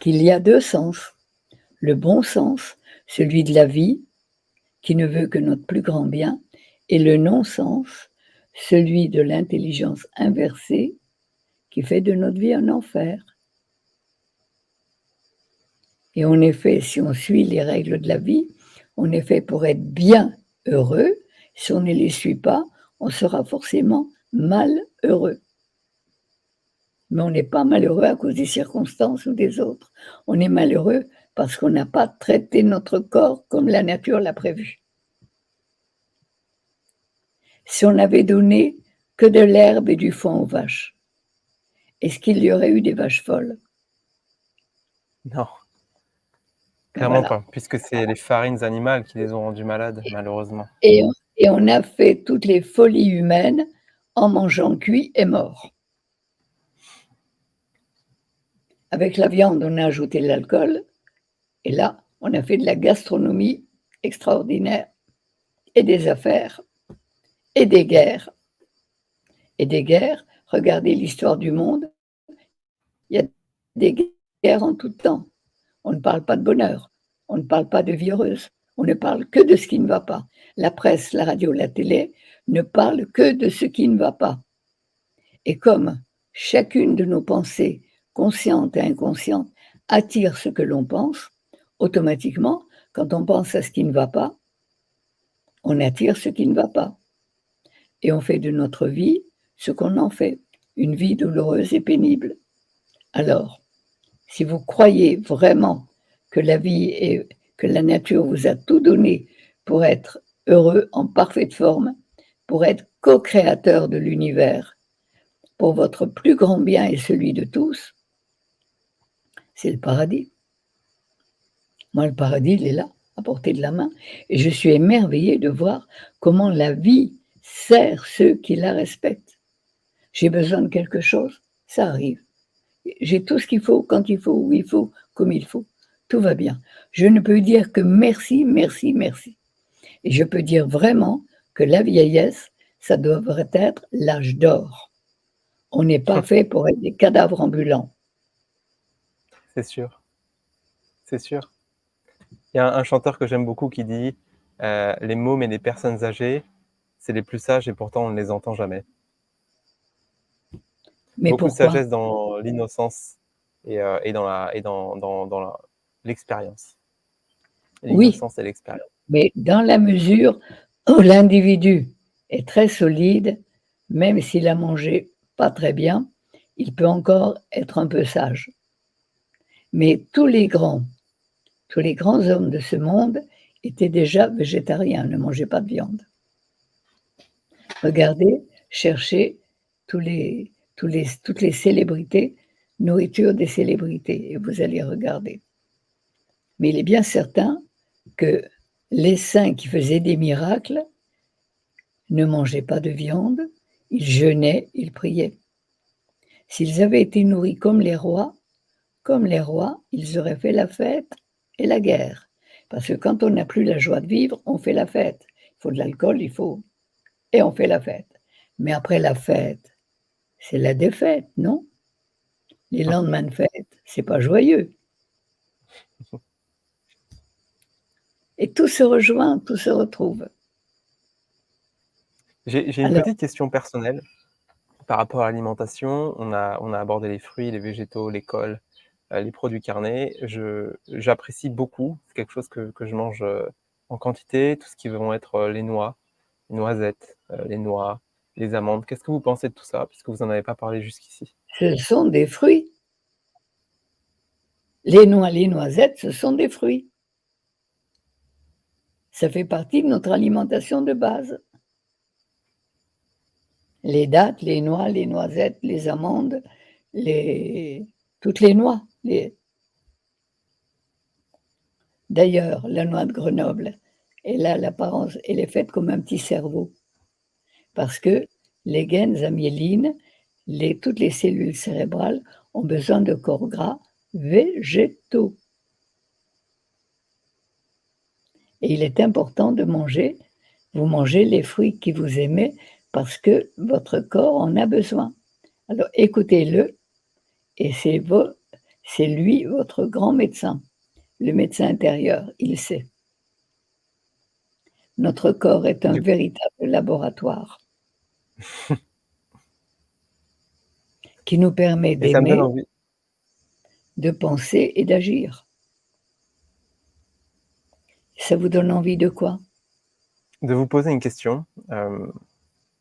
Qu'il y a deux sens. Le bon sens, celui de la vie, qui ne veut que notre plus grand bien, et le non-sens, celui de l'intelligence inversée, qui fait de notre vie un enfer. Et en effet, si on suit les règles de la vie, on est fait pour être bien heureux. Si on ne les suit pas, on sera forcément malheureux. Mais on n'est pas malheureux à cause des circonstances ou des autres. On est malheureux parce qu'on n'a pas traité notre corps comme la nature l'a prévu. Si on avait donné que de l'herbe et du foin aux vaches, est-ce qu'il y aurait eu des vaches folles? Non, Ben clairement voilà. pas, puisque c'est les farines animales qui les ont rendus malades, malheureusement. Et on a fait toutes les folies humaines en mangeant cuit et mort. Avec la viande, on a ajouté de l'alcool, et là, on a fait de la gastronomie extraordinaire, et des affaires, et des guerres. Et des guerres, regardez l'histoire du monde, il y a des guerres en tout temps. On ne parle pas de bonheur, on ne parle pas de vie heureuse, on ne parle que de ce qui ne va pas. La presse, la radio, la télé ne parlent que de ce qui ne va pas. Et comme chacune de nos pensées, conscientes et inconscientes, attire ce que l'on pense, automatiquement, quand on pense à ce qui ne va pas, on attire ce qui ne va pas. Et on fait de notre vie ce qu'on en fait, une vie douloureuse et pénible. Alors, si vous croyez vraiment que la vie et que la nature vous a tout donné pour être heureux en parfaite forme, pour être co-créateur de l'univers, pour votre plus grand bien et celui de tous, c'est le paradis. Moi, le paradis, il est là, à portée de la main. Et je suis émerveillée de voir comment la vie sert ceux qui la respectent. J'ai besoin de quelque chose, ça arrive. J'ai tout ce qu'il faut, quand il faut, où il faut, comme il faut. Tout va bien. Je ne peux dire que merci, merci, merci. Et je peux dire vraiment que la vieillesse, ça devrait être l'âge d'or. On n'est pas fait pour être des cadavres ambulants. C'est sûr, c'est sûr. Il y a un chanteur que j'aime beaucoup qui dit les mômes et les personnes âgées, c'est les plus sages et pourtant on ne les entend jamais. Mais Beaucoup de pourquoi? sagesse dans l'innocence et dans l'expérience. Oui, L'innocence et l'expérience. mais dans la mesure où l'individu est très solide, même s'il a mangé pas très bien, il peut encore être un peu sage. Mais tous les grands hommes de ce monde étaient déjà végétariens, ne mangeaient pas de viande. Regardez, cherchez toutes les célébrités, nourriture des célébrités, et vous allez regarder. Mais il est bien certain que les saints qui faisaient des miracles ne mangeaient pas de viande, ils jeûnaient, ils priaient. S'ils avaient été nourris comme les rois, ils auraient fait la fête et la guerre. Parce que quand on n'a plus la joie de vivre, on fait la fête. Il faut de l'alcool, et on fait la fête. Mais après la fête, c'est la défaite, non? Les lendemains de fête, c'est pas joyeux. Et tout se rejoint, tout se retrouve. J'ai une Alors, petite question personnelle par rapport à l'alimentation. On a abordé les fruits, les végétaux, les cols, les produits carnés. J'apprécie beaucoup, c'est quelque chose que je mange en quantité, tout ce qui vont être les noix, les noisettes, les noix, les amandes. Qu'est-ce que vous pensez de tout ça, puisque vous n'en avez pas parlé jusqu'ici? ce sont des fruits. Les noix, les noisettes, ce sont des fruits. Ça fait partie de notre alimentation de base. Les dattes, les noix, les noisettes, les amandes, les toutes les noix. D'ailleurs, la noix de Grenoble, elle a l'apparence, elle est faite comme un petit cerveau parce que les gaines à myéline, toutes les cellules cérébrales ont besoin de corps gras végétaux. Et il est important de manger, vous mangez les fruits qui vous aimez parce que votre corps en a besoin. Alors écoutez-le et c'est lui votre grand médecin, le médecin intérieur, il sait. Notre corps est un Du véritable laboratoire qui nous permet et ça me donne d'aimer, envie de penser et d'agir. Ça vous donne envie de quoi? de vous poser une question.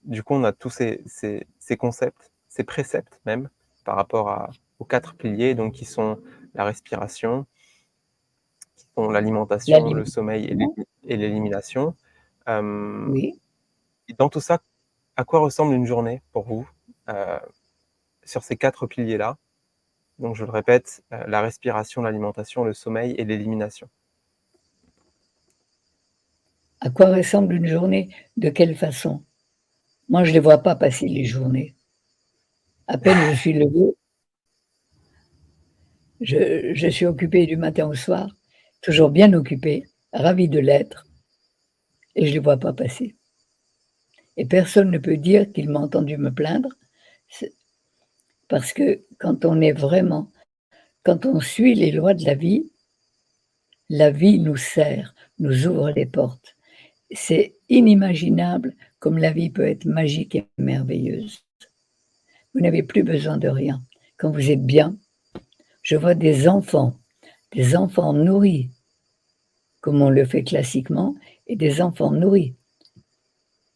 Du coup, on a tous ces concepts, ces préceptes même, par rapport aux 4 piliers, donc qui sont la respiration, qui sont l'alimentation, le sommeil L'alimentation, et l'élimination. Hem, oui. et dans tout ça, à quoi ressemble une journée pour vous, heu, sur ces 4 piliers-là? Donc je le répète, la respiration, l'alimentation, le sommeil et l'élimination. À quoi ressemble une journée? De quelle façon? Moi, je ne les vois pas passer les journées. À peine je suis levée, je suis occupée du matin au soir, toujours bien occupée, ravie de l'être et je ne les vois pas passer. Et personne ne peut dire qu'il m'a entendu me plaindre, c'est parce que quand on suit les lois de la vie nous sert, nous ouvre les portes. C'est inimaginable comme la vie peut être magique et merveilleuse. Vous n'avez plus besoin de rien. Quand vous êtes bien, je vois des enfants nourris, comme on le fait classiquement, et des enfants nourris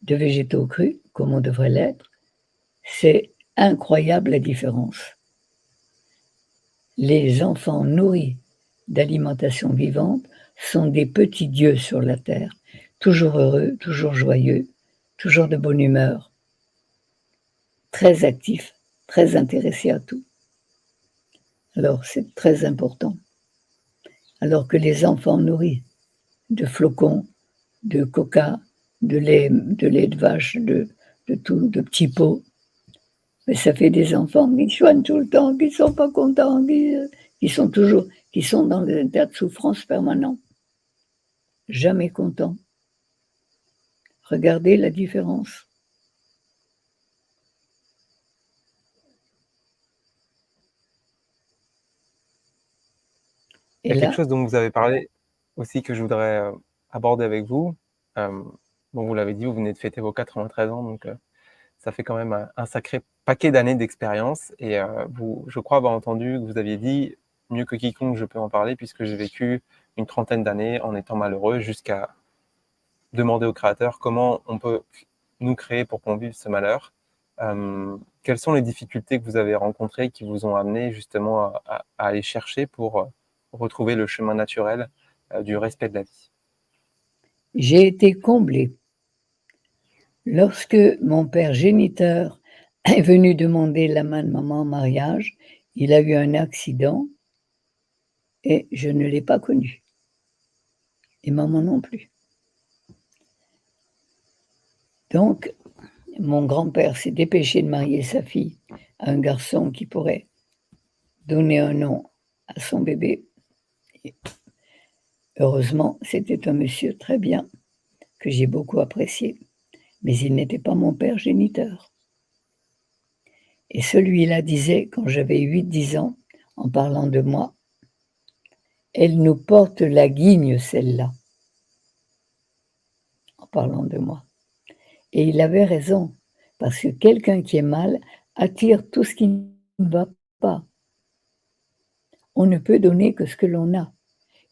de végétaux crus, comme on devrait l'être. C'est incroyable la différence. Les enfants nourris d'alimentation vivante sont des petits dieux sur la terre, toujours heureux, toujours joyeux, toujours de bonne humeur, très actifs, très intéressés à tout. Alors c'est très important. Alors que les enfants nourris de flocons, de coca, de lait de vache, de tout, de petits pots, mais ça fait des enfants qui choignent tout le temps, qui sont pas contents, qui sont dans un état de souffrance permanent, jamais contents. Regardez la différence. Il y Et a quelque là, chose dont vous avez parlé aussi que je voudrais, aborder avec vous. Hem, bon, vous l'avez dit, vous venez de fêter vos 93 ans, donc ça fait quand même un sacré paquet d'années d'expérience et vous je crois avoir entendu que vous aviez dit: «Mieux que quiconque, je peux en parler puisque j'ai vécu une trentaine d'années en étant malheureux», jusqu'à demander au créateur comment on peut nous créer pour qu'on vive ce malheur. Quelles sont les difficultés que vous avez rencontrées qui vous ont amené justement à aller chercher pour retrouver le chemin naturel du respect de la vie? j'ai été comblée. Lorsque mon père géniteur est venu demander la main de maman en mariage, il a eu un accident et je ne l'ai pas connu et maman non plus. Donc mon grand-père s'est dépêché de marier sa fille à un garçon qui pourrait donner un nom à son bébé et heureusement, c'était un monsieur très bien que j'ai beaucoup apprécié, mais il n'était pas mon père géniteur. Et celui-là disait, quand j'avais 8, 10 ans, en parlant de moi: «Elle nous porte la guigne celle-là», en parlant de moi. Et il avait raison, parce que quelqu'un qui est mal attire tout ce qui ne va pas. On ne peut donner que ce que l'on a.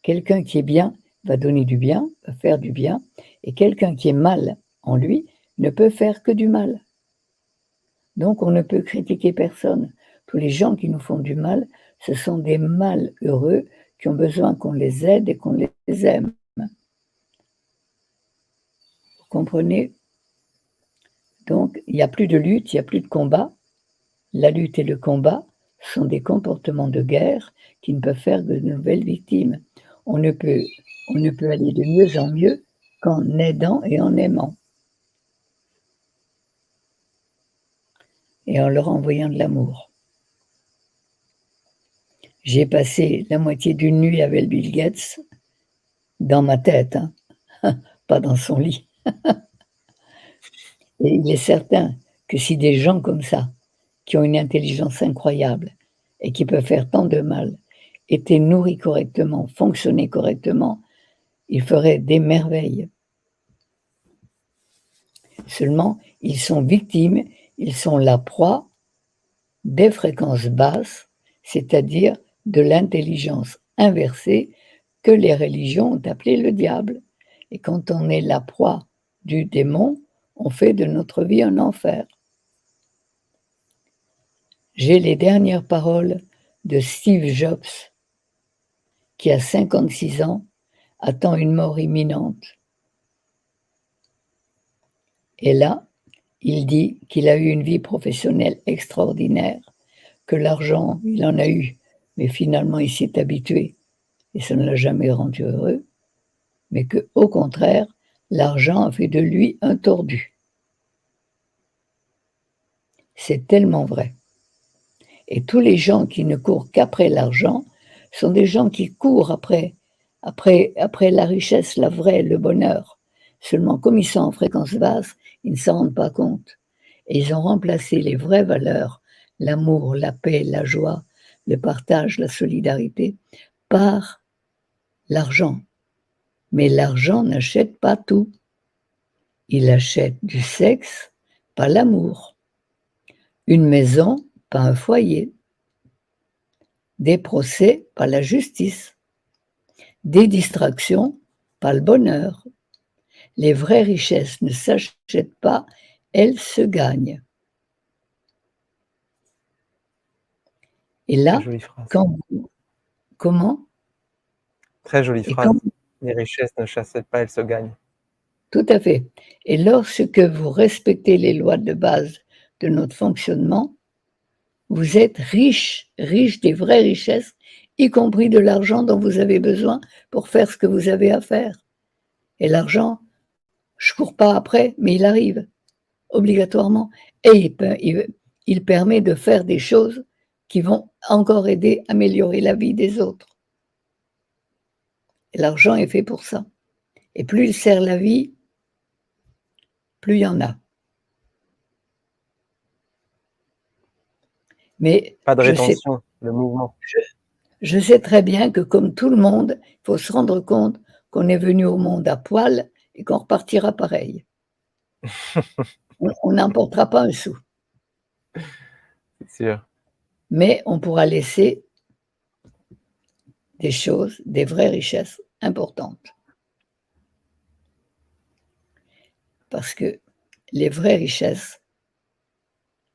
Quelqu'un qui est bien va donner du bien, va faire du bien, et quelqu'un qui est mal en lui ne peut faire que du mal. Donc on ne peut critiquer personne. Tous les gens qui nous font du mal, ce sont des malheureux qui ont besoin qu'on les aide et qu'on les aime. Vous comprenez? Donc il n'y a plus de lutte, il n'y a plus de combat. La lutte et le combat sont des comportements de guerre qui ne peuvent faire que de nouvelles victimes. On ne peut on ne peut aller de mieux en mieux qu'en aidant et en aimant et en leur envoyant de l'amour. J'ai passé la moitié d'une nuit avec Bill Gates dans ma tête, hein. pas dans son lit. Et il est certain que si des gens comme ça, qui ont une intelligence incroyable et qui peuvent faire tant de mal, étaient nourris correctement, fonctionnaient correctement, ils feraient des merveilles. Seulement, ils sont victimes, ils sont la proie des fréquences basses, c'est-à-dire de l'intelligence inversée que les religions ont appelée le diable. Et quand on est la proie du démon, on fait de notre vie un enfer. J'ai les dernières paroles de Steve Jobs, qui a 56 ans, attend une mort imminente. Et là, il dit qu'il a eu une vie professionnelle extraordinaire, que l'argent, il en a eu, mais finalement il s'y est habitué et ça ne l'a jamais rendu heureux, mais que, au contraire, l'argent a fait de lui un tordu. C'est tellement vrai. Et tous les gens qui ne courent qu'après l'argent sont des gens qui courent après la richesse, la vraie, le bonheur. Seulement, comme ils sont en fréquence basse, ils ne s'en rendent pas compte. Et ils ont remplacé les vraies valeurs, l'amour, la paix, la joie, le partage, la solidarité, par l'argent. Mais l'argent n'achète pas tout. Il achète du sexe, pas l'amour. Une maison, pas un foyer. Des procès, pas la justice. Des distractions, pas le bonheur. Les vraies richesses ne s'achètent pas, elles se gagnent. Et Très là, jolie phrase. quand vous, comment? Très jolie Et quand, phrase. Les richesses ne s'achètent pas, elles se gagnent. tout à fait. Et lorsque vous respectez les lois de base de notre fonctionnement, vous êtes riche, riche des vraies richesses, y compris de l'argent dont vous avez besoin pour faire ce que vous avez à faire. Et l'argent, je ne cours pas après, mais il arrive, obligatoirement. Et il permet de faire des choses qui vont encore aider à améliorer la vie des autres. Et l'argent est fait pour ça. Et plus il sert la vie, plus il y en a. Mais Pas de rétention, le mouvement. je sais très bien que comme tout le monde, il faut se rendre compte qu'on est venu au monde à poil et qu'on repartira pareil. On n'emportera pas un sou, C'est sûr. mais on pourra laisser des choses, des vraies richesses importantes. Parce que les vraies richesses,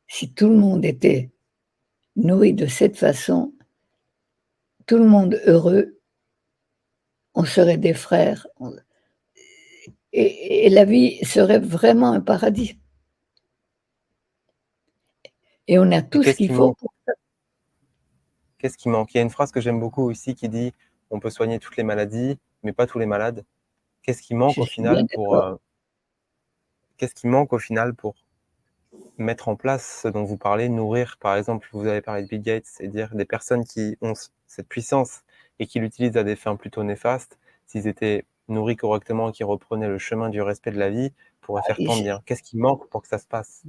si tout le monde était nourri de cette façon, tout le monde heureux, on serait des frères, et la vie serait vraiment un paradis. Et on a Et tout ce qu'est-ce qu'il qui faut manque? pour. Qu'est-ce qui manque? Il y a une phrase que j'aime beaucoup ici qui dit: «On peut soigner toutes les maladies, mais pas tous les malades». Qu'est-ce qui manque Je au suis bien final pour, d'accord. qu'est-ce qui manque au final pour mettre en place ce dont vous parlez, nourrir, par exemple, vous avez parlé de Bill Gates, c'est dire des personnes qui ont cette puissance et qui l'utilisent à des fins plutôt néfastes, s'ils étaient nourris correctement et qui reprenaient le chemin du respect de la vie, pourraient faire tant de bien. Qu'est-ce qui manque pour que ça se passe?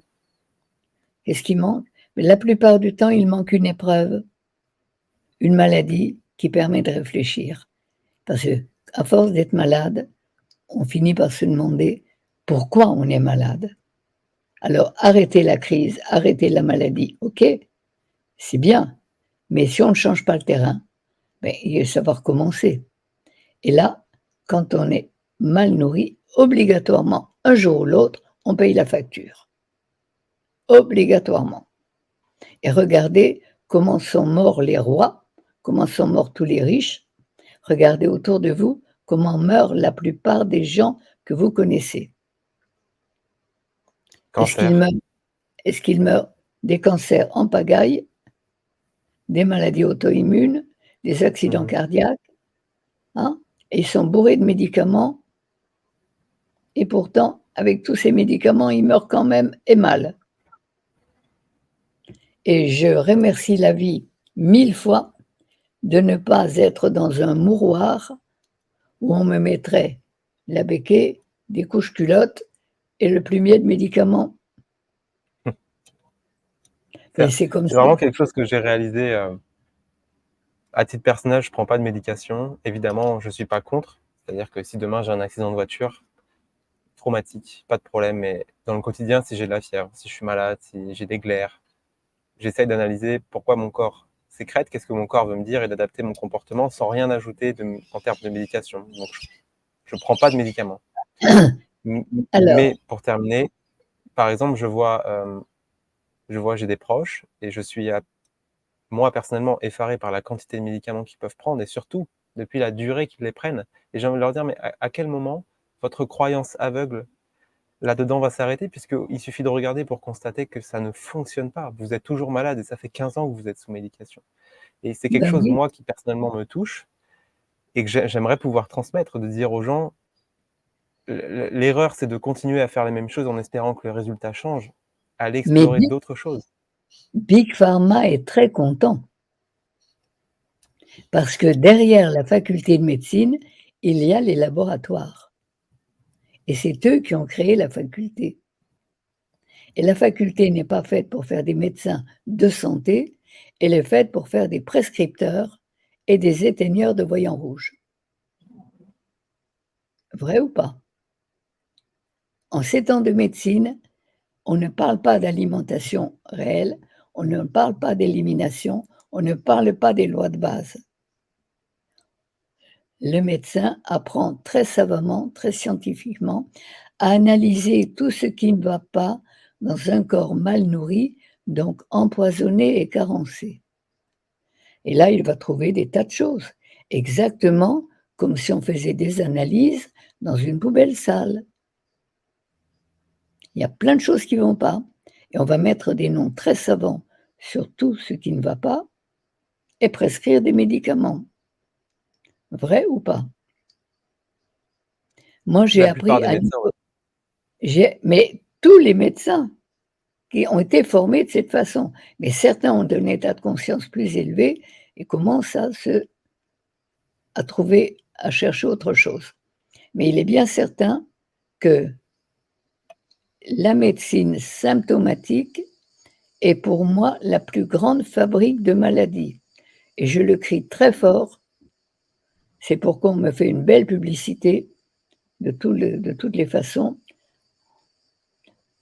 Qu'est-ce qui manque? Mais la plupart du temps, il manque une épreuve, une maladie qui permet de réfléchir. Parce que à force d'être malade, on finit par se demander pourquoi on est malade. Alors arrêter la crise, arrêter la maladie, OK, c'est bien, mais si on ne change pas le terrain, ben, ça va recommencer. Et là, quand on est mal nourri, obligatoirement, un jour ou l'autre, on paye la facture. Obligatoirement. Et regardez comment sont morts les rois, comment sont morts tous les riches. Regardez autour de vous comment meurent la plupart des gens que vous connaissez. Est-ce qu'ils Cancer. meurent, est-ce qu'ils meurent des cancers en pagaille, des maladies auto-immunes, des accidents Mmh. cardiaques, hein? Et ils sont bourrés de médicaments et pourtant, avec tous ces médicaments, ils meurent quand même et mal. Et je remercie la vie 1000 fois de ne pas être dans un mouroir où on me mettrait la béquée, des couches culottes et le plumier de médicaments. Mais c'est comme C'est ça. vraiment quelque chose que j'ai réalisé, à titre personnel, je prends pas de médication. Évidemment, je suis pas contre. C'est-à-dire que si demain j'ai un accident de voiture, traumatique, pas de problème, mais dans le quotidien, si j'ai de la fièvre, si je suis malade, si j'ai des glaires, j'essaye d'analyser pourquoi mon corps sécrète, qu'est-ce que mon corps veut me dire et d'adapter mon comportement sans rien ajouter en termes de médication. Donc je prends pas de médicaments. Alors, Mais pour terminer, par exemple, j'ai des proches et je suis, moi personnellement, effaré par la quantité de médicaments qu'ils peuvent prendre et surtout depuis la durée qu'ils les prennent. Et j'ai envie de leur dire, mais à quel moment votre croyance aveugle là-dedans va s'arrêter, puisqu'il suffit de regarder pour constater que ça ne fonctionne pas. Vous êtes toujours malade et ça fait 15 ans que vous êtes sous médication. Et c'est quelque ben chose, oui, moi, qui personnellement me touche et que j'aimerais pouvoir transmettre, de dire aux gens, l'erreur, c'est de continuer à faire les mêmes choses en espérant que le résultat change. Allez mais explorer d'autres choses. Big Pharma est très content parce que derrière la faculté de médecine, il y a les laboratoires et c'est eux qui ont créé la faculté. Et la faculté n'est pas faite pour faire des médecins de santé, elle est faite pour faire des prescripteurs et des éteigneurs de voyants rouges. Vrai ou pas? En 7 ans de médecine, on ne parle pas d'alimentation réelle, on ne parle pas d'élimination, on ne parle pas des lois de base. Le médecin apprend très savamment, très scientifiquement, à analyser tout ce qui ne va pas dans un corps mal nourri, donc empoisonné et carencé. Et là, il va trouver des tas de choses, exactement comme si on faisait des analyses dans une poubelle sale. Il y a plein de choses qui ne vont pas et on va mettre des noms très savants sur tout ce qui ne va pas et prescrire des médicaments. Vrai ou pas? Moi, j'ai La plupart appris des à médecins, ouais. mais tous les médecins qui ont été formés de cette façon, mais certains ont un état de conscience plus élevé et commencent à trouver, à chercher autre chose. Mais il est bien certain que la médecine symptomatique est pour moi la plus grande fabrique de maladies et je le crie très fort. C'est pourquoi on me fait une belle publicité de toutes les façons.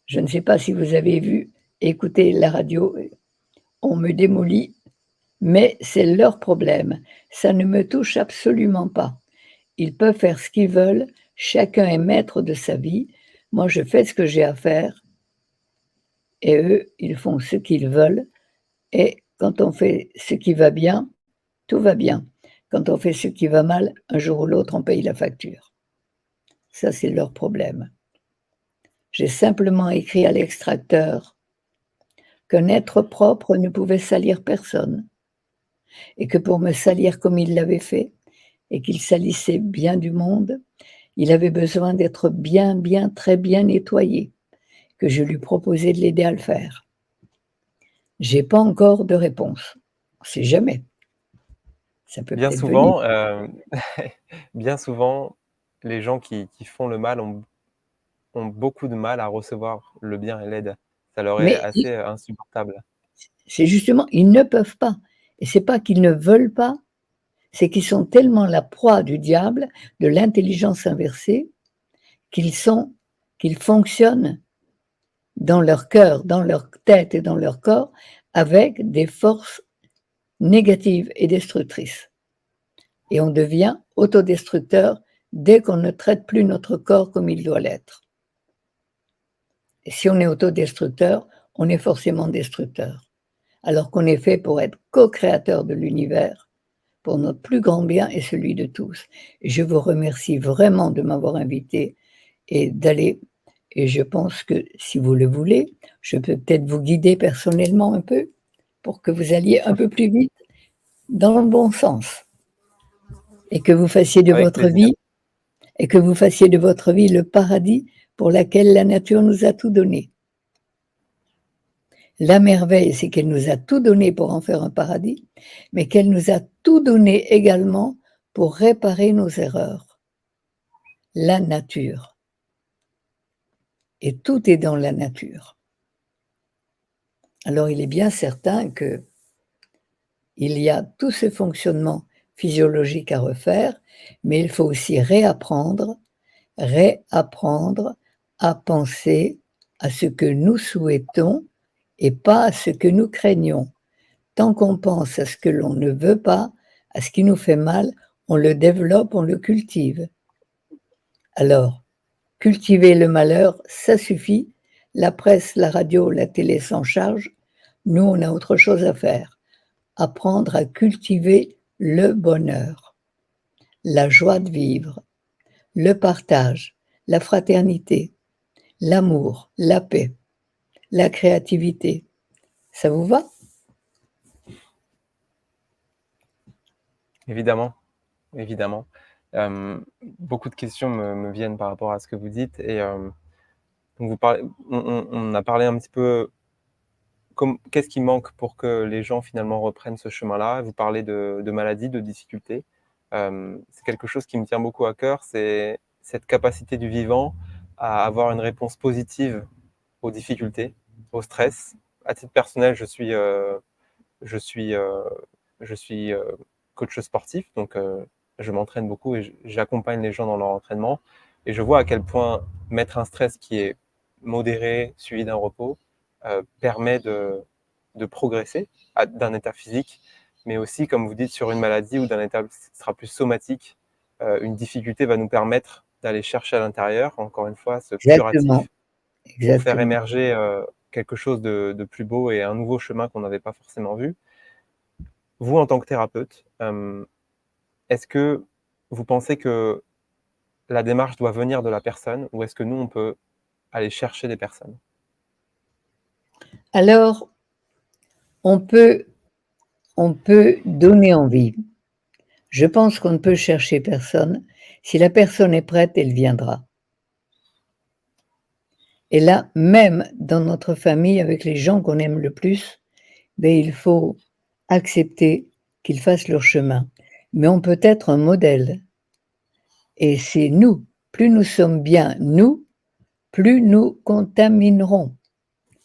Je ne sais pas si vous avez vu, écouté la radio, on me démolit, mais c'est leur problème. Ça ne me touche absolument pas. Ils peuvent faire ce qu'ils veulent, chacun est maître de sa vie. Moi, je fais ce que j'ai à faire et eux, ils font ce qu'ils veulent. Et quand on fait ce qui va bien, tout va bien. Quand on fait ce qui va mal, un jour ou l'autre, on paye la facture. Ça, c'est leur problème. J'ai simplement écrit à l'extracteur qu'un être propre ne pouvait salir personne et que pour me salir comme il l'avait fait et qu'il salissait bien du monde, il avait besoin d'être bien, bien, très bien nettoyé, que je lui proposais de l'aider à le faire. J'ai pas encore de réponse. On sait jamais. Ça peut Bien peut-être venir. souvent, bien souvent, les gens qui font le mal ont beaucoup de mal à recevoir le bien et l'aide. Ça leur est Mais assez, insupportable. c'est justement, ils ne peuvent pas. Et c'est pas qu'ils ne veulent pas, c'est qu'ils sont tellement la proie du diable, de l'intelligence inversée, qu'ils sont, qu'ils fonctionnent dans leur cœur, dans leur tête et dans leur corps avec des forces négatives et destructrices. Et on devient autodestructeur dès qu'on ne traite plus notre corps comme il doit l'être. Et si on est autodestructeur, on est forcément destructeur. Alors qu'on est fait pour être co-créateur de l'univers, pour notre plus grand bien et celui de tous. Et je vous remercie vraiment de m'avoir invité et d'aller, et je pense que si vous le voulez, je peux peut-être vous guider personnellement un peu pour que vous alliez un peu plus vite dans le bon sens et que vous fassiez de Avec votre plaisir. vie et que vous fassiez de votre vie le paradis pour lequel la nature nous a tout donné. La merveille, c'est qu'elle nous a tout donné pour en faire un paradis, mais qu'elle nous a tout donné également pour réparer nos erreurs. la nature. Et tout est dans la nature. Alors il est bien certain qu'il y a tous ces fonctionnements physiologiques à refaire, mais il faut aussi réapprendre à penser à ce que nous souhaitons et pas à ce que nous craignons. Tant qu'on pense à ce que l'on ne veut pas, à ce qui nous fait mal, on le développe, on le cultive. Alors, cultiver le malheur, ça suffit. La presse, la radio, la télé s'en chargent. Nous, on a autre chose à faire. Apprendre à cultiver le bonheur, la joie de vivre, le partage, la fraternité, l'amour, la paix, la créativité. Ça vous va? Évidemment, évidemment. Beaucoup de questions me viennent par rapport à ce que vous dites et donc vous parlez on a parlé un petit peu qu'est-ce qui manque pour que les gens finalement reprennent ce chemin-là? Vous parlez de maladies, de difficultés. C'est quelque chose qui me tient beaucoup à cœur, c'est cette capacité du vivant à avoir une réponse positive aux difficultés, au stress. À titre personnel, je suis, heu, je suis, coach sportif, donc je m'entraîne beaucoup et j'accompagne les gens dans leur entraînement et je vois à quel point mettre un stress qui est modéré, suivi d'un repos, permet de progresser d'un état physique, mais aussi, comme vous dites, sur une maladie ou d'un état qui sera plus somatique, une difficulté va nous permettre d'aller chercher à l'intérieur, encore une fois, ce Exactement, curatif pour faire exactement. émerger, quelque chose de plus beau et un nouveau chemin qu'on n'avait pas forcément vu. Vous, en tant que thérapeute, est-ce que vous pensez que la démarche doit venir de la personne ou est-ce que nous, on peut aller chercher des personnes? Alors, on peut on peut donner envie. Je pense qu'on ne peut chercher personne. Si la personne est prête, elle viendra. Et là, même dans notre famille, avec les gens qu'on aime le plus, beh, il faut accepter qu'ils fassent leur chemin. Mais on peut être un modèle et c'est nous. Plus nous sommes bien nous, plus nous contaminerons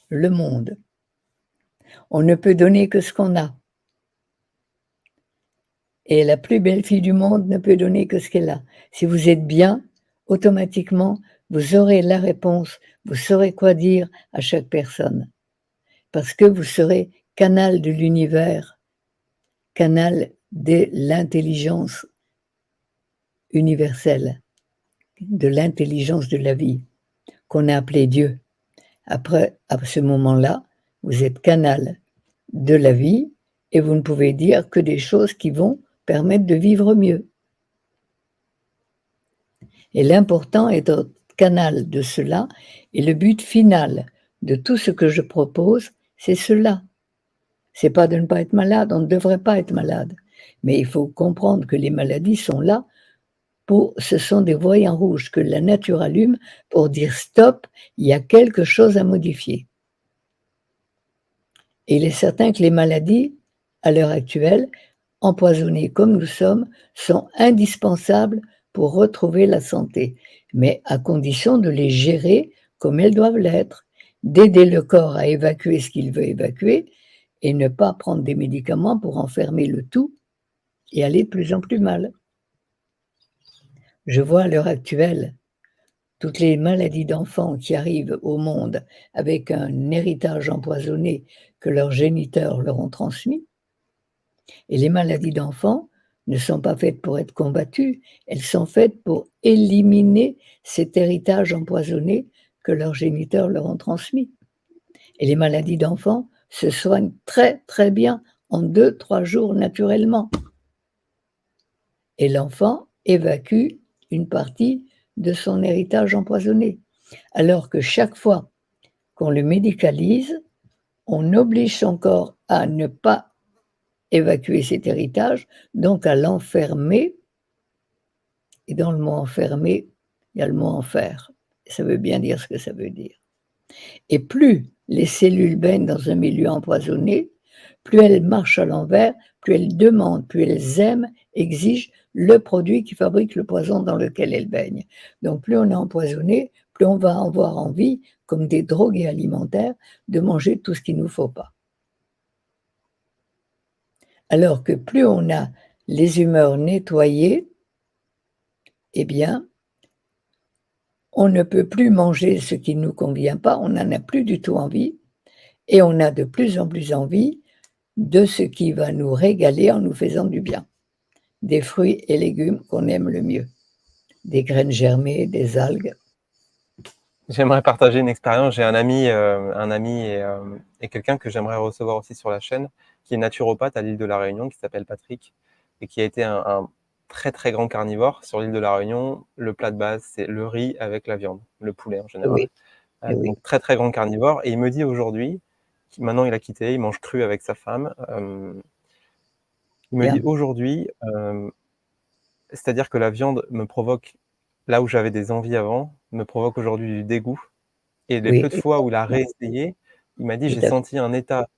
le monde. On ne peut donner que ce qu'on a et la plus belle fille du monde ne peut donner que ce qu'elle a. Si vous êtes bien, automatiquement, vous aurez la réponse, vous saurez quoi dire à chaque personne parce que vous serez canal de l'univers, canal de l'intelligence universelle, de l'intelligence de la vie, qu'on a appelée Dieu. Après, à ce moment-là, vous êtes canal de la vie et vous ne pouvez dire que des choses qui vont permettre de vivre mieux. Et l'important est d'être canal de cela et le but final de tout ce que je propose, c'est cela. C'est pas de ne pas être malade, on ne devrait pas être malade. Mais il faut comprendre que les maladies sont là ce sont des voyants rouges que la nature allume pour dire: «Stop, il y a quelque chose à modifier». Et il est certain que les maladies, à l'heure actuelle, empoisonnées comme nous sommes, sont indispensables pour retrouver la santé, mais à condition de les gérer comme elles doivent l'être, d'aider le corps à évacuer ce qu'il veut évacuer et ne pas prendre des médicaments pour enfermer le tout et aller de plus en plus mal. Je vois à l'heure actuelle toutes les maladies d'enfants qui arrivent au monde avec un héritage empoisonné que leurs géniteurs leur ont transmis. Et les maladies d'enfants ne sont pas faites pour être combattues, elles sont faites pour éliminer cet héritage empoisonné que leurs géniteurs leur ont transmis. Et les maladies d'enfants se soignent très, très bien en 2, 3 jours naturellement. Et l'enfant évacue une partie de son héritage empoisonné. Alors que chaque fois qu'on le médicalise, on oblige son corps à ne pas évacuer cet héritage, donc à l'enfermer et dans le mot enfermer, il y a le mot enfer. Ça veut bien dire ce que ça veut dire. Et plus les cellules baignent dans un milieu empoisonné, plus elles marchent à l'envers, plus elles demandent, plus elles aiment, exigent le produit qui fabrique le poison dans lequel elles baignent. Donc plus on est empoisonné, plus on va avoir envie, comme des drogués alimentaires, de manger tout ce qu'il ne nous faut pas. Alors que plus on a les humeurs nettoyées, eh bien, on ne peut plus manger ce qui ne nous convient pas, on n'en a plus du tout envie, et on a de plus en plus envie de ce qui va nous régaler en nous faisant du bien. Des fruits et légumes qu'on aime le mieux, des graines germées, des algues. J'aimerais partager une expérience. J'ai un ami et quelqu'un que j'aimerais recevoir aussi sur la chaîne, qui est naturopathe à l'île de la Réunion, qui s'appelle Patrick, et qui a été un très très grand carnivore sur l'île de la Réunion. Le plat de base, c'est le riz avec la viande, le poulet en général. Oui, oui, Donc très très grand carnivore. Et il me dit aujourd'hui, maintenant il a quitté, il mange cru avec sa femme. Il me dit bien. aujourd'hui, c'est-à-dire que la viande me provoque, là où j'avais des envies avant, me provoque aujourd'hui du dégoût. Et les peu Oui, de fois où il a réessayé, il m'a dit: tout «J'ai à fait. senti un état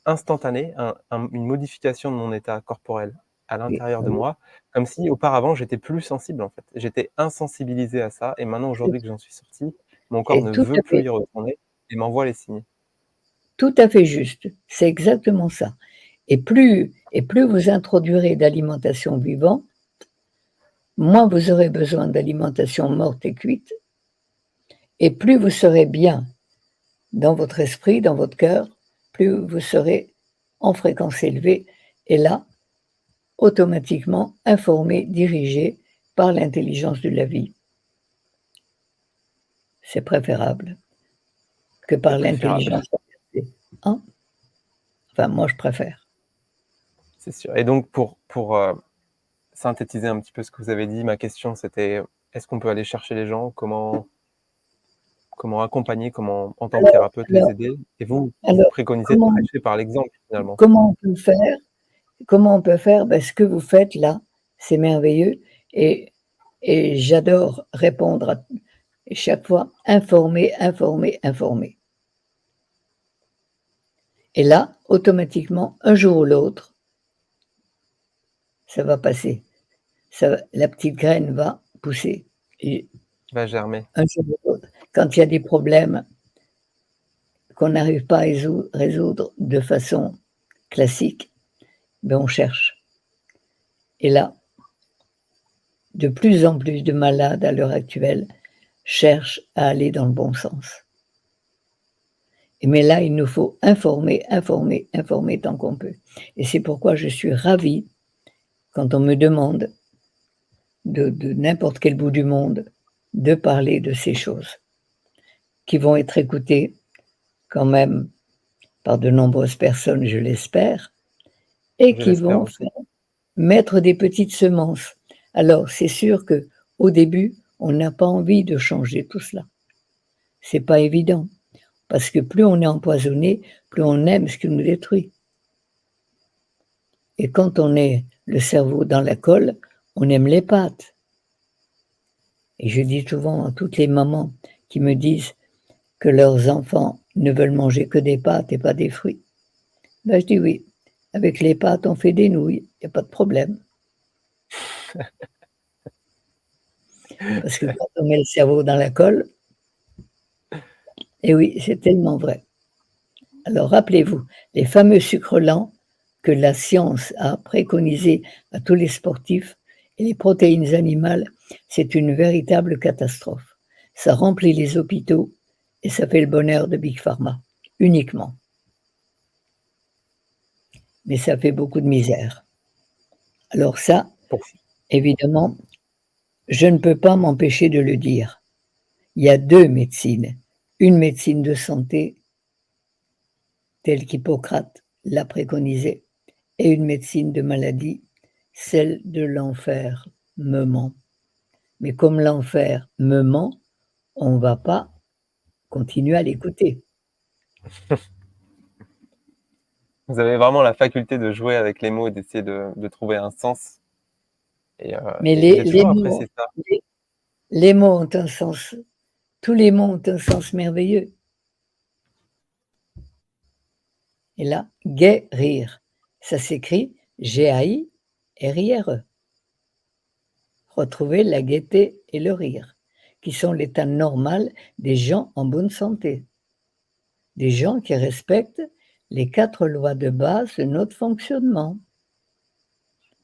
instantané, une modification de mon état corporel à Oui, l'intérieur de oui, moi, comme si auparavant j'étais plus sensible, en fait. J'étais insensibilisé à ça et maintenant c'est aujourd'hui que j'en suis sorti, mon corps et ne veut tout plus y retourner et m'envoie les signes». à fait juste. C'est exactement ça. Et plus vous introduirez d'alimentation vivante, moins vous aurez besoin d'alimentation morte et cuite, et plus vous serez bien dans votre esprit, dans votre cœur, plus vous serez en fréquence élevée et là, automatiquement informé, dirigé par l'intelligence de la vie. C'est préférable que C'est par préférable, l'intelligence inversée, hein? Enfin, moi, je préfère. c'est sûr. Et donc synthétiser un petit peu ce que vous avez dit, ma question c'était: est-ce qu'on peut aller chercher les gens? Comment accompagner? Comment, en tant que Alors thérapeute, les alors aider? Et vous alors, préconisez de comment prêcher par l'exemple, finalement. comment on peut faire? Comment on peut faire? Ben, ce que vous faites là, c'est merveilleux et j'adore répondre à chaque fois: «Informer, informer, informer» et là, automatiquement, un jour ou l'autre, ça va passer. Ça va la petite graine va pousser et Va germer. un jour ou l'autre, quand il y a des problèmes qu'on n'arrive pas à résoudre de façon classique, ben, on cherche et là, de plus en plus de malades à l'heure actuelle cherchent à aller dans le bon sens. Mais là, il nous faut informer, informer, informer tant qu'on peut. Et c'est pourquoi je suis ravie quand on me demande de n'importe quel bout du monde de parler de ces choses, qui vont être écoutées quand même par de nombreuses personnes, je l'espère, et Je qui l'espère vont aussi. mettre des petites semences. Alors, c'est sûr que au début, on n'a pas envie de changer tout cela. C'est pas évident, parce que plus on est empoisonné, plus on aime ce qui nous détruit. Et quand on est le cerveau dans la colle, on aime les pâtes. Et je dis souvent à toutes les mamans qui me disent que leurs enfants ne veulent manger que des pâtes et pas des fruits. Ben, je dis oui, avec les pâtes, on fait des nouilles, il n'y a pas de problème. Parce que quand on met le cerveau dans la colle, et oui, c'est tellement vrai. Alors rappelez-vous, les fameux sucres lents que la science a préconisés à tous les sportifs et les protéines animales, c'est une véritable catastrophe. Ça remplit les hôpitaux et ça fait le bonheur de Big Pharma, uniquement. Mais ça fait beaucoup de misère. Alors ça, Pour évidemment, je ne peux pas m'empêcher de le dire. Il y a 2 médecines. Une médecine de santé, telle qu'Hippocrate l'a préconisée, et une médecine de maladie, celle de l'enfer me ment. Mais comme l'enfer me ment, on ne va pas continuer à l'écouter. Vous avez vraiment la faculté de jouer avec les mots et d'essayer de trouver un sens Mais et j'ai toujours apprécié ça. les les mots ont un sens, tous les mots ont un sens merveilleux. Et là, guérir, ça s'écrit Gairire. Retrouver la gaieté et le rire, qui sont l'état normal des gens en bonne santé, des gens qui respectent les 4 lois de base de notre fonctionnement.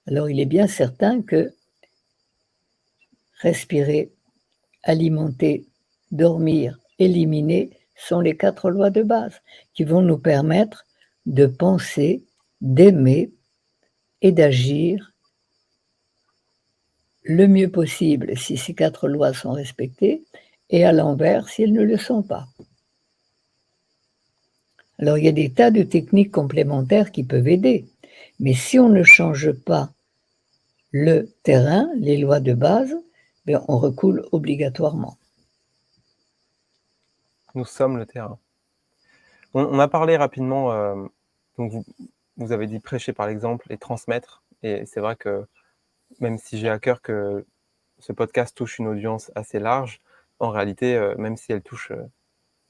Alors il est bien certain que respirer, alimenter, dormir, éliminer sont les 4 lois de base qui vont nous permettre de penser, d'aimer et d'agir le mieux possible si ces 4 lois sont respectées et à l'envers si elles ne le sont pas. Alors il y a des tas de techniques complémentaires qui peuvent aider, mais si on ne change pas le terrain, les lois de base, ben on recoule obligatoirement. Nous sommes le terrain. On a parlé rapidement, donc vous avez dit prêcher par l'exemple et transmettre, et c'est vrai que même si j'ai à cœur que ce podcast touche une audience assez large, en réalité, même si elle touche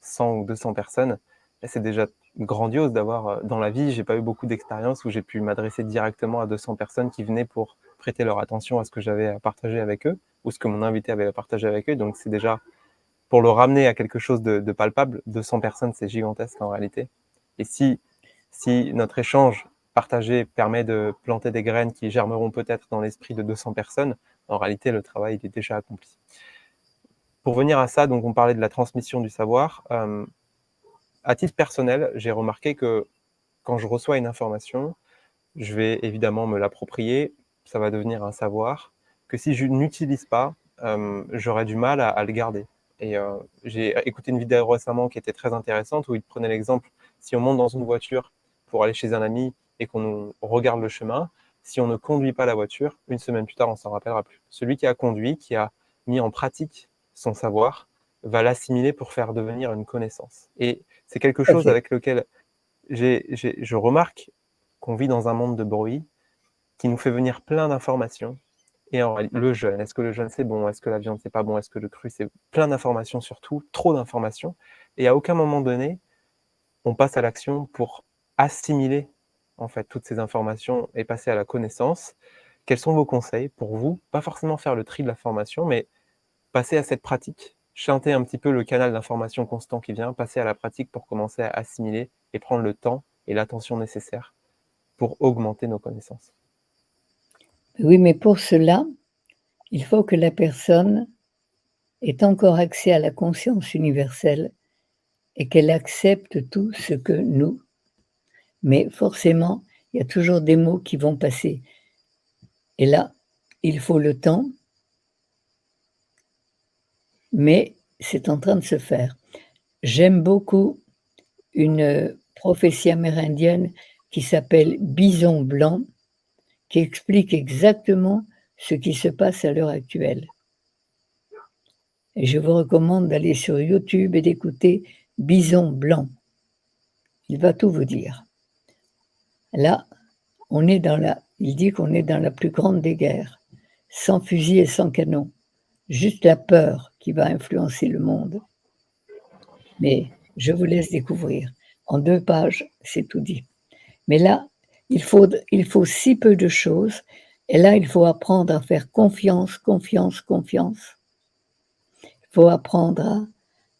100 ou 200 personnes, c'est déjà grandiose d'avoir, dans la vie, j'ai pas eu beaucoup d'expériences où j'ai pu m'adresser directement à 200 personnes qui venaient pour prêter leur attention à ce que j'avais à partager avec eux, ou ce que mon invité avait à partager avec eux. Donc c'est déjà, pour le ramener à quelque chose de palpable, 200 personnes, c'est gigantesque en réalité. Et si notre échange partagé permet de planter des graines qui germeront peut-être dans l'esprit de 200 personnes, en réalité, le travail il est déjà accompli. Pour venir à ça, donc on parlait de la transmission du savoir. À titre personnel, j'ai remarqué que quand je reçois une information, je vais évidemment me l'approprier, ça va devenir un savoir, que si je n'utilise pas, j'aurais du mal à le garder. Et j'ai écouté une vidéo récemment qui était très intéressante où il prenait l'exemple, si on monte dans une voiture pour aller chez un ami et qu'on regarde le chemin, si on ne conduit pas la voiture, une semaine plus tard, on s'en rappellera plus. Celui qui a conduit, qui a mis en pratique son savoir, va l'assimiler pour faire devenir une connaissance. Et c'est quelque Tout à chose fait. avec lequel je remarque qu'on vit dans un monde de bruit qui nous fait venir plein d'informations. Et le jeûne, est-ce que le jeûne c'est bon? Est-ce que la viande c'est pas bon? Est-ce que le cru c'est plein d'informations surtout, trop d'informations. Et à aucun moment donné, on passe à l'action pour assimiler en fait toutes ces informations et passer à la connaissance. Quels sont vos conseils pour vous? Pas forcément faire le tri de l'information, mais passer à cette pratique, chanter un petit peu le canal d'information constant qui vient, passer à la pratique pour commencer à assimiler et prendre le temps et l'attention nécessaire pour augmenter nos connaissances. Oui, mais pour cela, il faut que la personne ait encore accès à la conscience universelle et qu'elle accepte tout ce que nous. Mais forcément, il y a toujours des mots qui vont passer. Et là, il faut le temps, mais c'est en train de se faire. J'aime beaucoup une prophétie amérindienne qui s'appelle Bison blanc, qui explique exactement ce qui se passe à l'heure actuelle. Et je vous recommande d'aller sur YouTube et d'écouter Bison blanc. Il va tout vous dire. Là, il dit qu'on est dans la plus grande des guerres, sans fusil et sans canon, juste la peur qui va influencer le monde. Mais je vous laisse découvrir. En 2 pages, c'est tout dit. Mais là, il faut si peu de choses et là, il faut apprendre à faire confiance, confiance, confiance. Il faut apprendre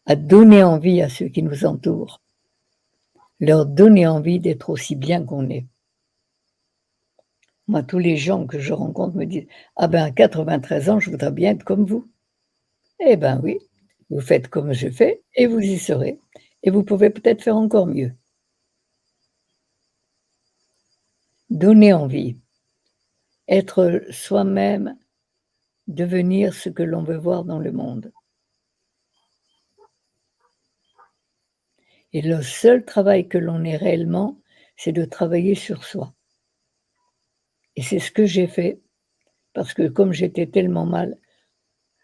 à donner envie à ceux qui nous entourent, leur donner envie d'être aussi bien qu'on est. Moi, tous les gens que je rencontre me disent: «Ah ben, à 93 ans, je voudrais bien être comme vous». Eh ben oui, vous faites comme je fais et vous y serez et vous pouvez peut-être faire encore mieux. Donner envie, être soi-même, devenir ce que l'on veut voir dans le monde. Et le seul travail que l'on ait réellement, c'est de travailler sur soi. Et c'est ce que j'ai fait, parce que comme j'étais tellement mal,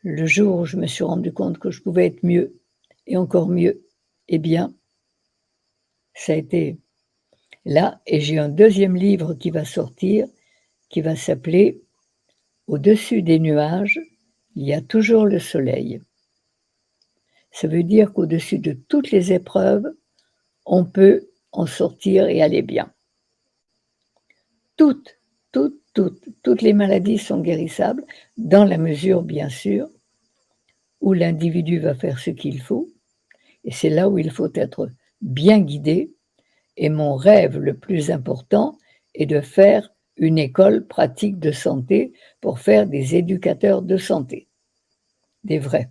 le jour où je me suis rendu compte que je pouvais être mieux et encore mieux, eh bien, ça a été là et j'ai un deuxième livre qui va sortir, qui va s'appeler «Au-dessus des nuages, il y a toujours le soleil». Ça veut dire qu'au-dessus de toutes les épreuves, on peut en sortir et aller bien. Toutes toutes les maladies sont guérissables, dans la mesure, bien sûr, où l'individu va faire ce qu'il faut, et c'est là où il faut être bien guidé. Et mon rêve le plus important est de faire une école pratique de santé pour faire des éducateurs de santé, des vrais.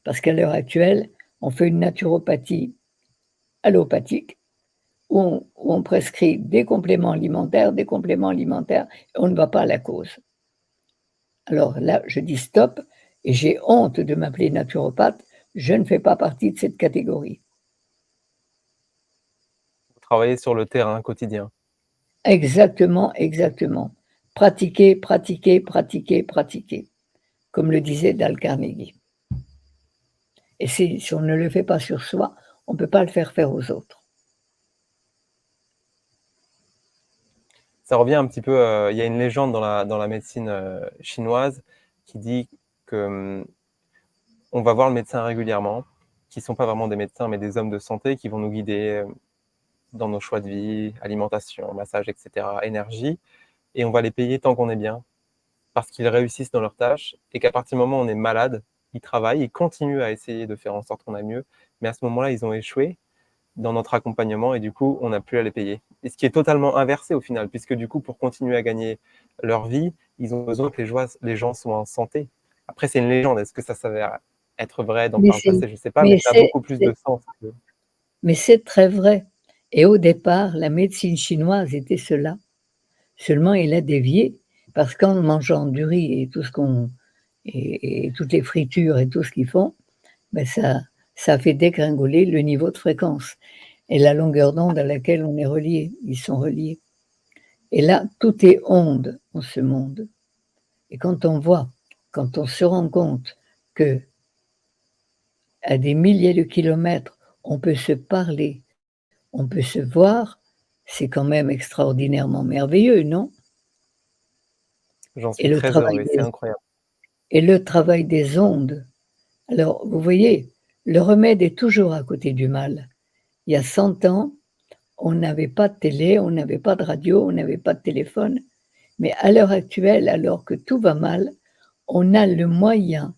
Parce qu'à l'heure actuelle, on fait une naturopathie allopathique où on prescrit des compléments alimentaires, et on ne va pas à la cause. Alors là, je dis stop et j'ai honte de m'appeler naturopathe, je ne fais pas partie de cette catégorie. Vous travaillez sur le terrain quotidien. Exactement, exactement. Pratiquer, pratiquer, pratiquer, pratiquer, comme le disait Dale Carnegie. Et si on ne le fait pas sur soi, on ne peut pas le faire faire aux autres. Ça revient un petit peu, il y a une légende dans la médecine chinoise qui dit que on va voir le médecin régulièrement, qui ne sont pas vraiment des médecins, mais des hommes de santé qui vont nous guider dans nos choix de vie, alimentation, massage, etc., énergie, et on va les payer tant qu'on est bien, parce qu'ils réussissent dans leurs tâches, et qu'à partir du moment où on est malade, ils travaillent, ils continuent à essayer de faire en sorte qu'on aille mieux, mais à ce moment-là, ils ont échoué dans notre accompagnement, et du coup, on n'a plus à les payer. Et ce qui est totalement inversé au final, puisque du coup, pour continuer à gagner leur vie, ils ont besoin que les gens soient en santé. Après, c'est une légende. Est-ce que ça s'avère être vrai Mais par le c'est passé? Je ne sais pas, mais mais ça a beaucoup plus de c'est sens. mais c'est très vrai. Et au départ, la médecine chinoise était cela. Seulement, il a dévié parce qu'en mangeant du riz et tout ce qu'on et toutes les fritures et tout ce qu'ils font, ben ça fait dégringoler le niveau de fréquence et la longueur d'onde à laquelle on est relié. Ils sont reliés. Et là, tout est onde dans ce monde. Et quand on se rend compte que à des milliers de kilomètres, on peut se parler, on peut se voir, c'est quand même extraordinairement merveilleux, non? J'en Et suis le très heureux travail et c'est des incroyable. et le travail des ondes. Alors, vous voyez, le remède est toujours à côté du mal. Il y a 100 ans, on n'avait pas de télé, on n'avait pas de radio, on n'avait pas de téléphone. Mais à l'heure actuelle, alors que tout va mal, on a le moyen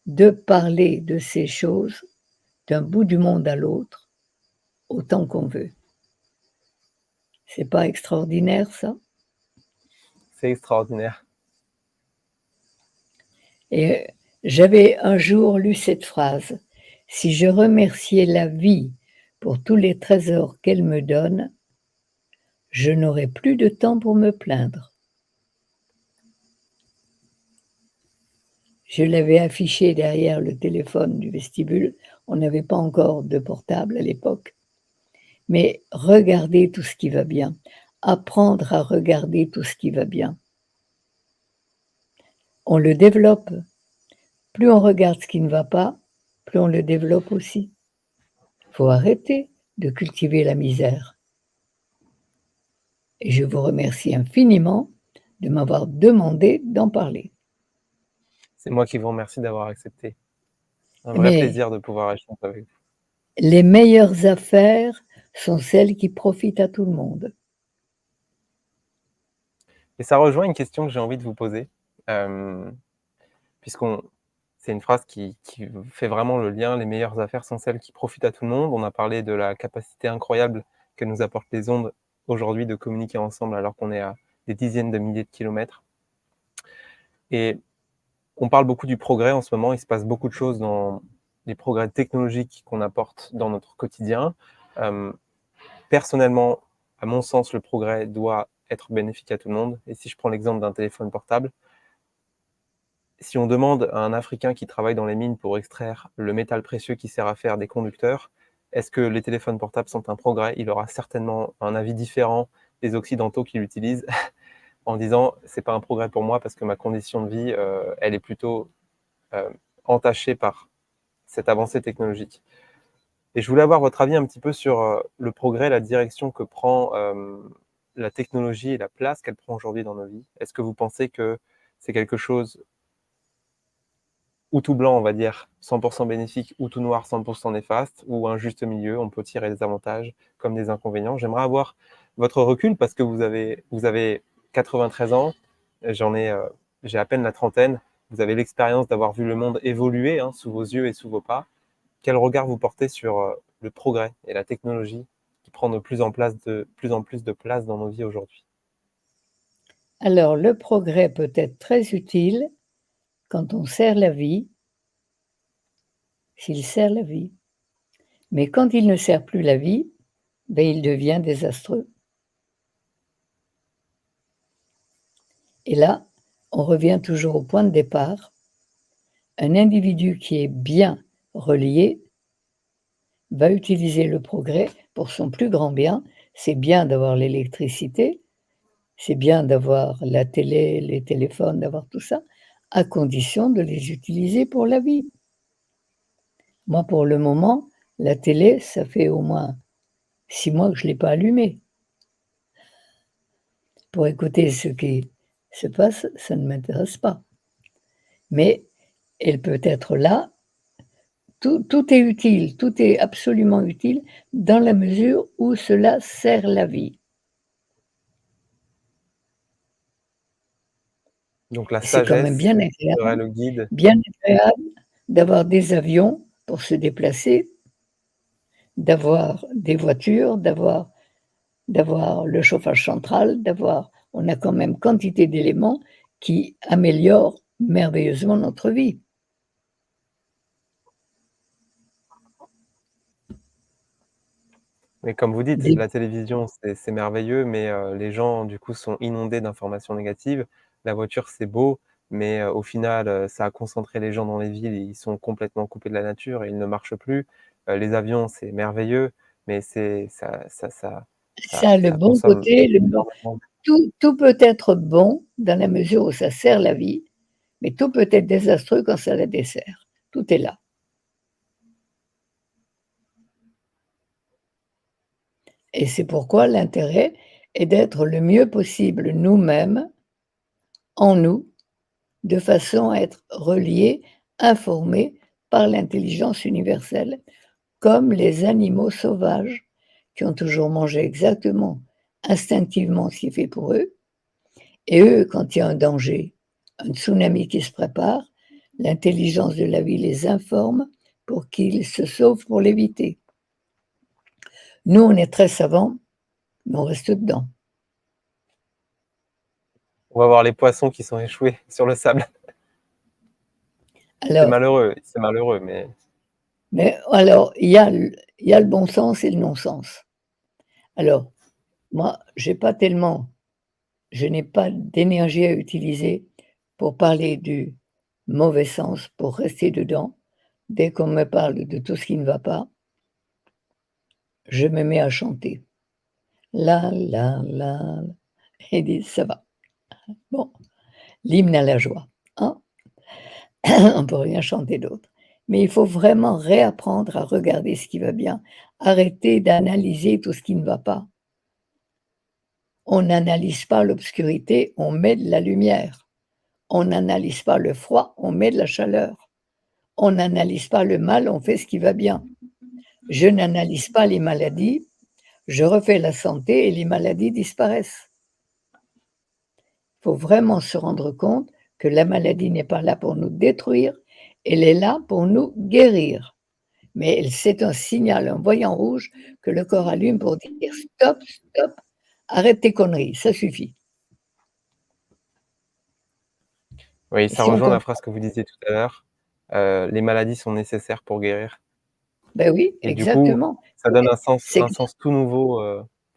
de parler de ces choses d'un bout du monde à l'autre, autant qu'on veut. C'est pas extraordinaire ça? C'est extraordinaire. Et j'avais un jour lu cette phrase: «Si je remerciais la vie pour tous les trésors qu'elle me donne, je n'aurais plus de temps pour me plaindre». Je l'avais affiché derrière le téléphone du vestibule. On n'avait pas encore de portable à l'époque. Mais regarder tout ce qui va bien, apprendre à regarder tout ce qui va bien. On le développe. Plus on regarde ce qui ne va pas, plus on le développe aussi. Il faut arrêter de cultiver la misère. Et je vous remercie infiniment de m'avoir demandé d'en parler. C'est moi qui vous remercie d'avoir accepté. Un vrai Mais plaisir de pouvoir échanger avec vous. les meilleures affaires sont celles qui profitent à tout le monde. Et ça rejoint une question que j'ai envie de vous poser, euh, puisqu'on c'est une phrase qui fait vraiment le lien. Les meilleures affaires sont celles qui profitent à tout le monde. On a parlé de la capacité incroyable que nous apportent les ondes aujourd'hui de communiquer ensemble alors qu'on est à des dizaines de milliers de kilomètres. Et on parle beaucoup du progrès en ce moment. Il se passe beaucoup de choses dans les progrès technologiques qu'on apporte dans notre quotidien. Euh, Personnellement, à mon sens, le progrès doit être bénéfique à tout le monde. Et si je prends l'exemple d'un téléphone portable, si on demande à un Africain qui travaille dans les mines pour extraire le métal précieux qui sert à faire des conducteurs, est-ce que les téléphones portables sont un progrès? Il aura certainement un avis différent des Occidentaux qui l'utilisent en disant c'est pas un progrès pour moi parce que ma condition de vie, elle est plutôt euh, entachée par cette avancée technologique. Et je voulais avoir votre avis un petit peu sur le progrès, la direction que prend la technologie et la place qu'elle prend aujourd'hui dans nos vies. Est-ce que vous pensez que c'est quelque chose ou tout blanc, on va dire, 100% bénéfique, ou tout noir, 100% néfaste, ou un juste milieu, on peut tirer des avantages comme des inconvénients. J'aimerais avoir votre recul parce que vous avez 93 ans, j'ai à peine la trentaine. Vous avez l'expérience d'avoir vu le monde évoluer hein, sous vos yeux et sous vos pas. Quel regard vous portez sur le progrès et la technologie qui prend de plus en plus de place dans nos vies aujourd'hui? Alors le progrès peut être très utile quand on sert la vie, s'il sert la vie. Mais quand il ne sert plus la vie, ben, il devient désastreux. Et là, on revient toujours au point de départ. Un individu qui est bien relié va utiliser le progrès pour son plus grand bien. C'est bien d'avoir l'électricité, c'est bien d'avoir la télé, les téléphones, d'avoir tout ça, à condition de les utiliser pour la vie. Moi, pour le moment, la télé, ça fait au moins 6 mois que je ne l'ai pas allumée. Pour écouter ce qui se passe, ça ne m'intéresse pas. Mais elle peut être là. Tout est utile, tout est absolument utile dans la mesure où cela sert la vie. Donc la Et c'est quand même sagesse serait le guide. bien agréable d'avoir des avions pour se déplacer, d'avoir des voitures, d'avoir le chauffage central, on a quand même quantité d'éléments qui améliorent merveilleusement notre vie. Mais comme vous dites, Des la télévision, c'est merveilleux, mais les gens, du coup, sont inondés d'informations négatives. La voiture, c'est beau, mais au final, ça a concentré les gens dans les villes et ils sont complètement coupés de la nature et ils ne marchent plus. Les avions, c'est merveilleux, mais c'est Ça a le ça bon consomme côté, énormément. tout peut être bon dans la mesure où ça sert la vie, mais tout peut être désastreux quand ça la dessert. Tout est là. Et c'est pourquoi l'intérêt est d'être le mieux possible nous-mêmes, en nous, de façon à être reliés, informés par l'intelligence universelle, comme les animaux sauvages qui ont toujours mangé exactement, instinctivement ce qui est fait pour eux. Et eux, quand il y a un danger, un tsunami qui se prépare, l'intelligence de la vie les informe pour qu'ils se sauvent pour l'éviter. Nous, on est très savants, mais on reste dedans. On va voir les poissons qui sont échoués sur le sable. Alors, C'est malheureux, mais alors, il y a le bon sens et le non-sens. Alors, moi, je n'ai pas d'énergie à utiliser pour parler du mauvais sens, pour rester dedans. Dès qu'on me parle de tout ce qui ne va pas, je me mets à chanter. La la la la et dit: «Ça va». Bon, l'hymne à la joie, hein? On peut rien chanter d'autre. Mais il faut vraiment réapprendre à regarder ce qui va bien, arrêter d'analyser tout ce qui ne va pas. On n'analyse pas l'obscurité, on met de la lumière. On n'analyse pas le froid, on met de la chaleur. On n'analyse pas le mal, on fait ce qui va bien. Je n'analyse pas les maladies, je refais la santé et les maladies disparaissent. Il faut vraiment se rendre compte que la maladie n'est pas là pour nous détruire, elle est là pour nous guérir. Mais c'est un signal, un voyant rouge que le corps allume pour dire: «Stop, stop, arrête tes conneries, ça suffit». oui, Et ça si on rejoint la comprend, phrase que vous disiez tout à l'heure, les maladies sont nécessaires pour guérir. ben oui, Et du coup, exactement. ça donne C'est un sens tout nouveau,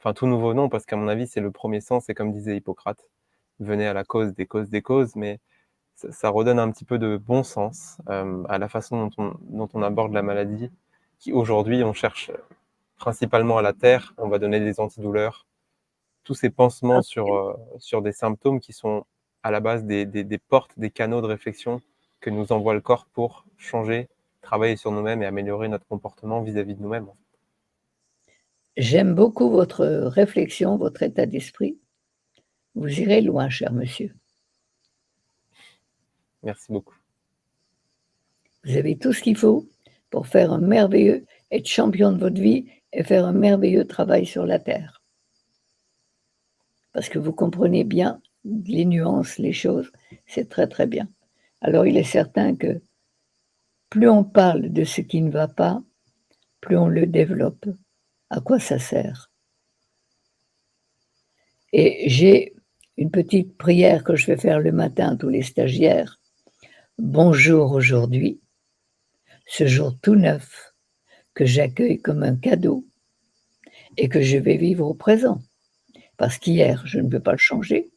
enfin tout nouveau non, parce qu'à mon avis, c'est le premier sens et comme disait Hippocrate: «Venez à la cause des causes», mais ça redonne un petit peu de bon sens, à la façon dont on aborde la maladie, qui aujourd'hui, on cherche principalement à la terre, on va donner des antidouleurs. Tous ces pansements sur des symptômes qui sont à la base des portes, des canaux de réflexion que nous envoie le corps pour changer, travailler sur nous-mêmes et améliorer notre comportement vis-à-vis de nous-mêmes. j'aime beaucoup votre réflexion, votre état d'esprit. Vous irez loin, cher monsieur. Merci beaucoup. Vous avez tout ce qu'il faut pour faire un merveilleux être champion de votre vie et faire un merveilleux travail sur la terre. parce que vous comprenez bien les nuances, les choses, c'est très, très bien. Alors il est certain que plus on parle de ce qui ne va pas, plus on le développe. À quoi ça sert? Et j'ai une petite prière que je fais faire le matin à tous les stagiaires. Bonjour aujourd'hui, ce jour tout neuf que j'accueille comme un cadeau et que je vais vivre au présent. Parce qu'hier, je ne peux pas le changer.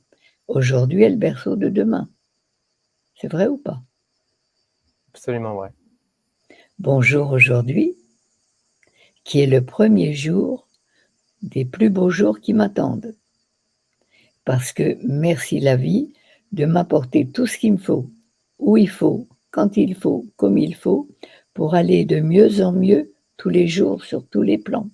Aujourd'hui est le berceau de demain. C'est vrai ou pas? Absolument vrai. Bonjour aujourd'hui, qui est le premier jour des plus beaux jours qui m'attendent. Parce que merci la vie de m'apporter tout ce qu'il me faut, où il faut, quand il faut, comme il faut, pour aller de mieux en mieux tous les jours sur tous les plans.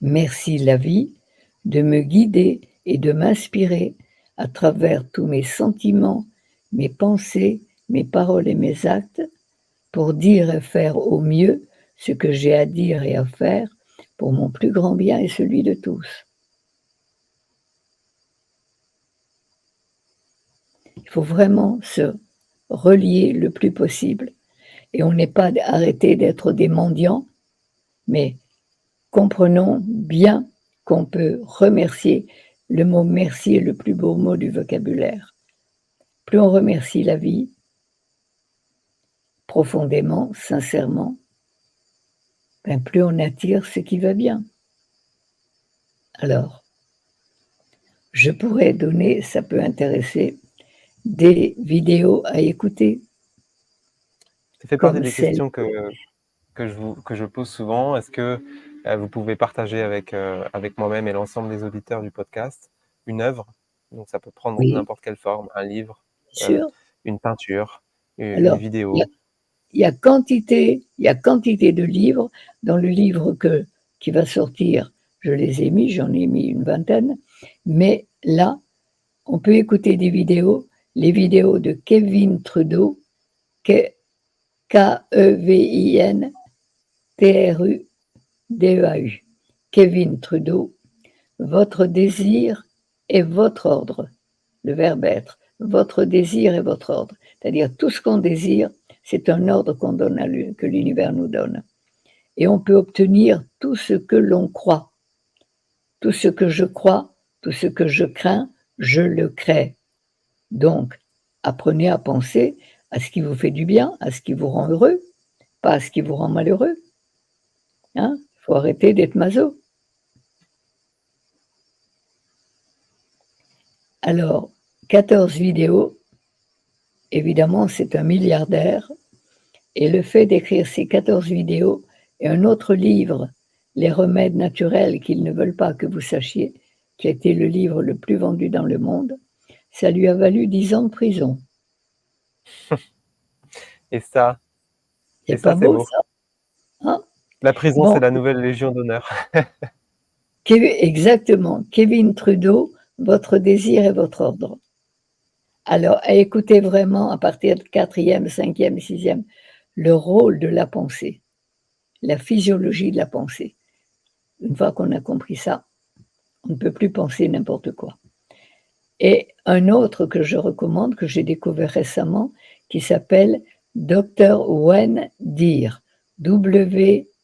Merci la vie de me guider et de m'inspirer à travers tous mes sentiments, mes pensées, mes paroles et mes actes pour dire et faire au mieux ce que j'ai à dire et à faire pour mon plus grand bien et celui de tous. Il faut vraiment se relier le plus possible et on n'est pas arrêté d'être des mendiants, mais comprenons bien qu'on peut remercier. Le mot merci est le plus beau mot du vocabulaire. Plus on remercie la vie, profondément, sincèrement, ben plus on attire ce qui va bien. Alors, je pourrais donner, ça peut intéresser, des vidéos à écouter, Ça fait partie comme des celle, questions que je pose souvent. Est-ce que vous pouvez partager avec moi-même et l'ensemble des auditeurs du podcast une œuvre? Donc ça peut prendre oui, n'importe quelle forme, un livre, sûr. une peinture, une Alors, vidéo. il y a quantité de livres. Dans le livre qui va sortir, je les ai mis, j'en ai mis une vingtaine, mais là, on peut écouter des vidéos, les vidéos de Kevin Trudeau, Kevin Trudeau, Kevin Trudeau, votre désir est votre ordre, le verbe être, votre désir est votre ordre, c'est-à-dire tout ce qu'on désire, c'est un ordre qu'on donne que l'univers nous donne. Et on peut obtenir tout ce que l'on croit. Tout ce que je crois, tout ce que je crains, je le crée. Donc, apprenez à penser à ce qui vous fait du bien, à ce qui vous rend heureux, pas à ce qui vous rend malheureux. Hein? Il faut arrêter d'être maso. Alors, 14 vidéos, évidemment, c'est un milliardaire. Et le fait d'écrire ces 14 vidéos et un autre livre, Les remèdes naturels qu'ils ne veulent pas que vous sachiez, qui a été le livre le plus vendu dans le monde, ça lui a valu 10 ans de prison. Et ça, C'est et pas ça c'est beau beau. ça, hein? La prison, c'est Bon, la nouvelle Légion d'honneur. exactement, Kevin Trudeau, votre désir est votre ordre. Alors, à écouter vraiment à partir de 4e, 5e, 6e, le rôle de la pensée, la physiologie de la pensée. Une fois qu'on a compris ça, on ne peut plus penser n'importe quoi. Et un autre que je recommande, que j'ai découvert récemment, qui s'appelle Dr. Wayne Dyer, W-A-Y-N-E,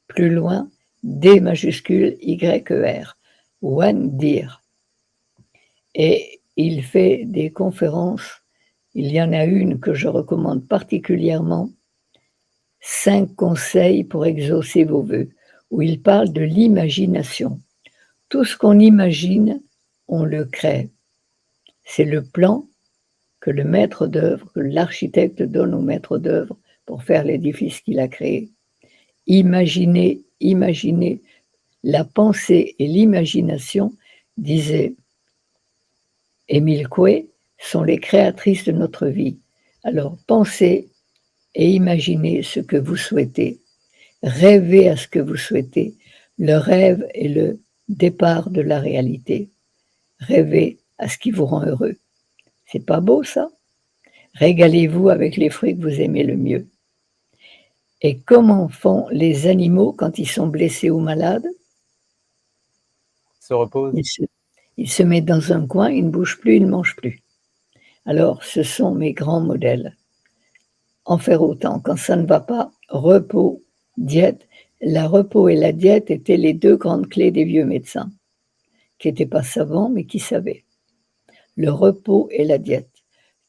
plus loin, D majuscule Y-E-R, Wayne Dyer. Et il fait des conférences, il y en a une que je recommande particulièrement, 5 conseils pour exaucer vos vœux, où il parle de l'imagination. Tout ce qu'on imagine, on le crée. C'est le plan que le maître d'œuvre, que l'architecte donne au maître d'œuvre pour faire l'édifice qu'il a créé. Imaginez, imaginez, la pensée et l'imagination, disait Émile Coué, sont les créatrices de notre vie. Alors pensez et imaginez ce que vous souhaitez, rêvez à ce que vous souhaitez. Le rêve est le départ de la réalité. Rêvez à ce qui vous rend heureux. C'est pas beau ça? Régalez-vous avec les fruits que vous aimez le mieux. Et comment font les animaux quand ils sont blessés ou malades? Se repose. Ils se ils se mettent dans un coin, ils ne bougent plus, ils ne mangent plus. Alors ce sont mes grands modèles. En faire autant. Quand ça ne va pas, repos, diète. La repos et la diète étaient les 2 grandes clés des vieux médecins, qui étaient pas savants, mais qui savaient. Le repos et la diète,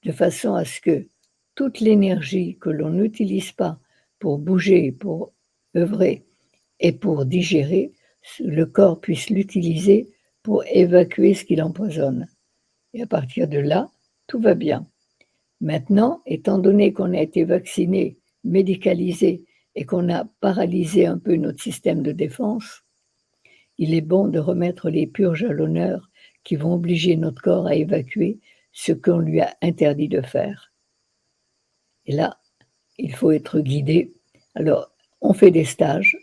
de façon à ce que toute l'énergie que l'on n'utilise pas pour bouger, pour œuvrer et pour digérer, le corps puisse l'utiliser pour évacuer ce qui l'empoisonne. Et à partir de là, tout va bien. Maintenant, étant donné qu'on a été vacciné, médicalisé et qu'on a paralysé un peu notre système de défense, il est bon de remettre les purges à l'honneur qui vont obliger notre corps à évacuer ce qu'on lui a interdit de faire. Et là, il faut être guidé. Alors, on fait des stages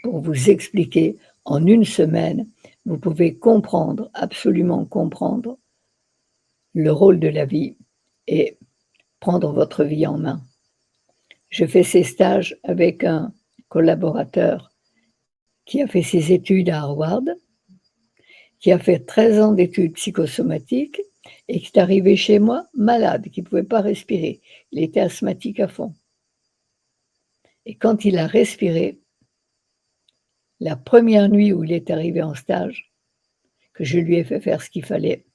pour vous expliquer en une semaine, vous pouvez comprendre, absolument comprendre le rôle de la vie et prendre votre vie en main. Je fais ces stages avec un collaborateur qui a fait ses études à Harvard, qui a fait 13 ans d'études psychosomatiques et qui est arrivé chez moi malade, qui ne pouvait pas respirer. Il était asthmatique à fond. Et quand il a respiré, la première nuit où il est arrivé en stage, que je lui ai fait faire ce qu'il fallait,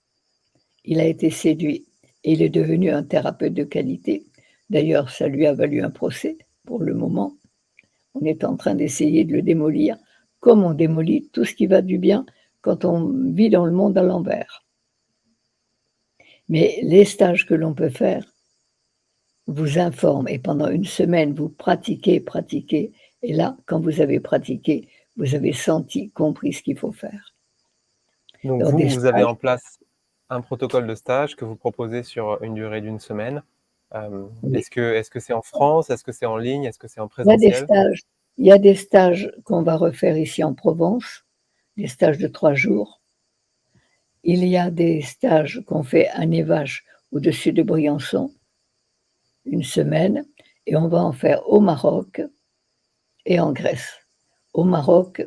il a été séduit et il est devenu un thérapeute de qualité. D'ailleurs, ça lui a valu un procès pour le moment. On est en train d'essayer de le démolir, comme on démolit tout ce qui va du bien quand on vit dans le monde à l'envers. Mais les stages que l'on peut faire vous informent et pendant une semaine, vous pratiquez, pratiquez. Et là, quand vous avez pratiqué, vous avez senti, compris ce qu'il faut faire. Donc Dans vous, des vous avez stages, en place un protocole de stage que vous proposez sur une durée d'une semaine. oui. Est-ce que c'est en France? Est-ce que c'est en ligne? Est-ce que c'est en Il y a des présentiel? stages, il y a des stages qu'on va refaire ici en Provence, des stages de 3 jours. Il y a des stages qu'on fait à Névache, au-dessus de Briançon, une semaine, et on va en faire au Maroc et en Grèce. Au Maroc,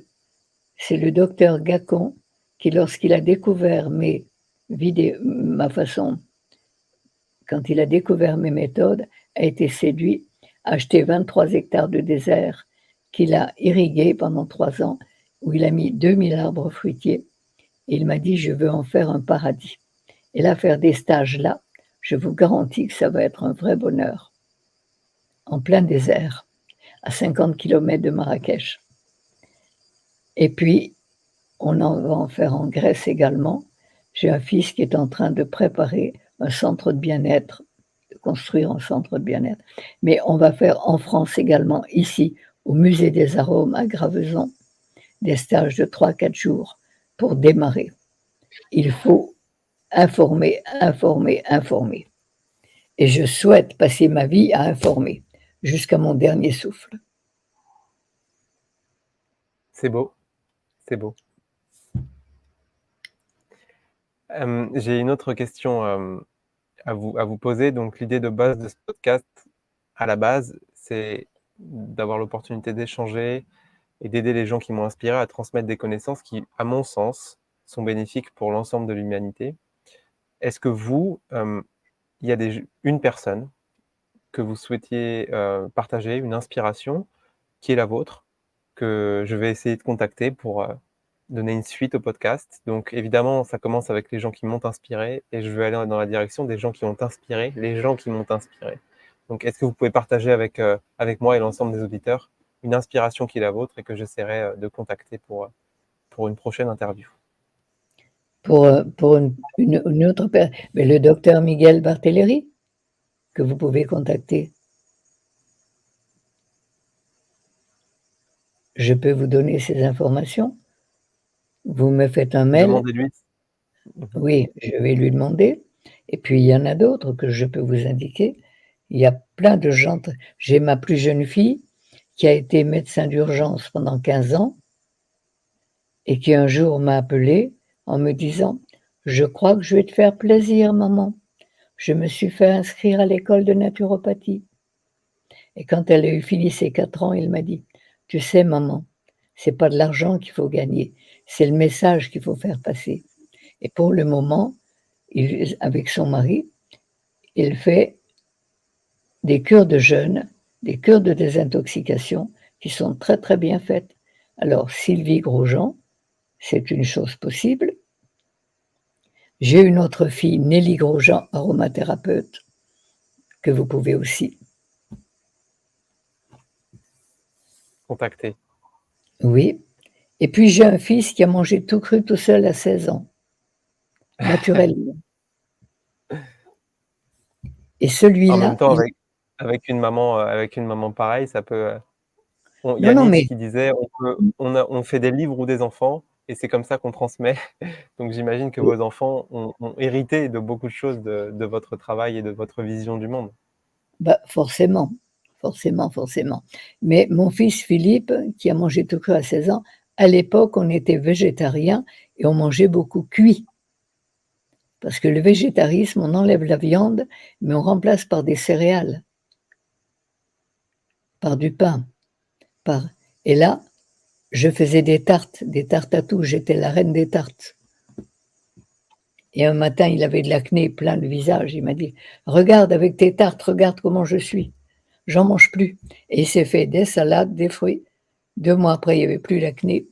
c'est le docteur Gacon qui, lorsqu'il a découvert ma façon, quand il a découvert mes méthodes, a été séduit, a acheté 23 hectares de désert qu'il a irrigué pendant 3 ans, où il a mis 2000 arbres fruitiers. Et il m'a dit, je veux en faire un paradis. Et là, faire des stages là, je vous garantis que ça va être un vrai bonheur. En plein désert, à 50 kilomètres de Marrakech. Et puis, on en va en faire en Grèce également. J'ai un fils qui est en train de préparer un centre de bien-être, de construire un centre de bien-être. Mais on va faire en France également, ici, au Musée des Arômes à Graveson, des stages de 3-4 jours pour démarrer. Il faut informer, informer, informer. Et je souhaite passer ma vie à informer, jusqu'à mon dernier souffle. C'est beau, c'est beau. J'ai une autre question à vous poser. Donc l'idée de base de ce podcast, à la base, c'est d'avoir l'opportunité d'échanger et d'aider les gens qui m'ont inspiré à transmettre des connaissances qui, à mon sens, sont bénéfiques pour l'ensemble de l'humanité. Est-ce que vous, il y a une personne que vous souhaitiez partager, une inspiration qui est la vôtre, que je vais essayer de contacter pour donner une suite au podcast. Donc évidemment, ça commence avec les gens qui m'ont inspiré et je vais aller dans la direction des gens qui ont inspiré les gens qui m'ont inspiré. Donc est-ce que vous pouvez partager avec moi et l'ensemble des auditeurs une inspiration qui est la vôtre et que j'essaierai de contacter pour une prochaine interview? Pour une autre personne, mais le docteur Miguel Barthéléry, que vous pouvez contacter. Je peux vous donner ces informations. Vous me faites un mail. Demandez-lui. Mhm. Oui, je vais lui demander. Et puis, il y en a d'autres que je peux vous indiquer. Il y a plein de gens. J'ai ma plus jeune fille qui a été médecin d'urgence pendant 15 ans et qui un jour m'a appelé en me disant: «Je crois que je vais te faire plaisir, maman. Je me suis fait inscrire à l'école de naturopathie Et quand elle a eu fini ses 4 ans, il m'a dit: «Tu sais maman, c'est pas de l'argent qu'il faut gagner, c'est le message qu'il faut faire passer». Et pour le moment, il avec son mari, il fait des cures de jeûne, des cures de désintoxication qui sont très, très bien faites. Alors Sylvie Grosjean, c'est une chose possible. J'ai une autre fille, Nelly Grosjean, aromathérapeute, que vous pouvez aussi. Contacter. Oui. Et puis j'ai un fils qui a mangé tout cru tout seul à 16 ans, naturellement. Et En même celui-là, temps, il avec une maman pareille, ça peut, il y non, a non, Nietzsche mais qui disait: «On fait des livres ou des enfants et c'est comme ça qu'on transmet». Donc j'imagine que vos enfants ont hérité de beaucoup de choses de votre travail et de votre vision du monde. bah, forcément, forcément, forcément. Mais mon fils Philippe, qui a mangé tout cru à 16 ans, à l'époque, on était végétarien et on mangeait beaucoup cuit. Parce que le végétarisme, on enlève la viande, mais on remplace par des céréales, par du pain, par et là, je faisais des tartes à tout, j'étais la reine des tartes. Et un matin, il avait de l'acné plein le visage, il m'a dit: «Regarde avec tes tartes, regarde comment je suis, j'en mange plus». Et il s'est fait des salades, des fruits. 2 mois après, il y avait plus l'acné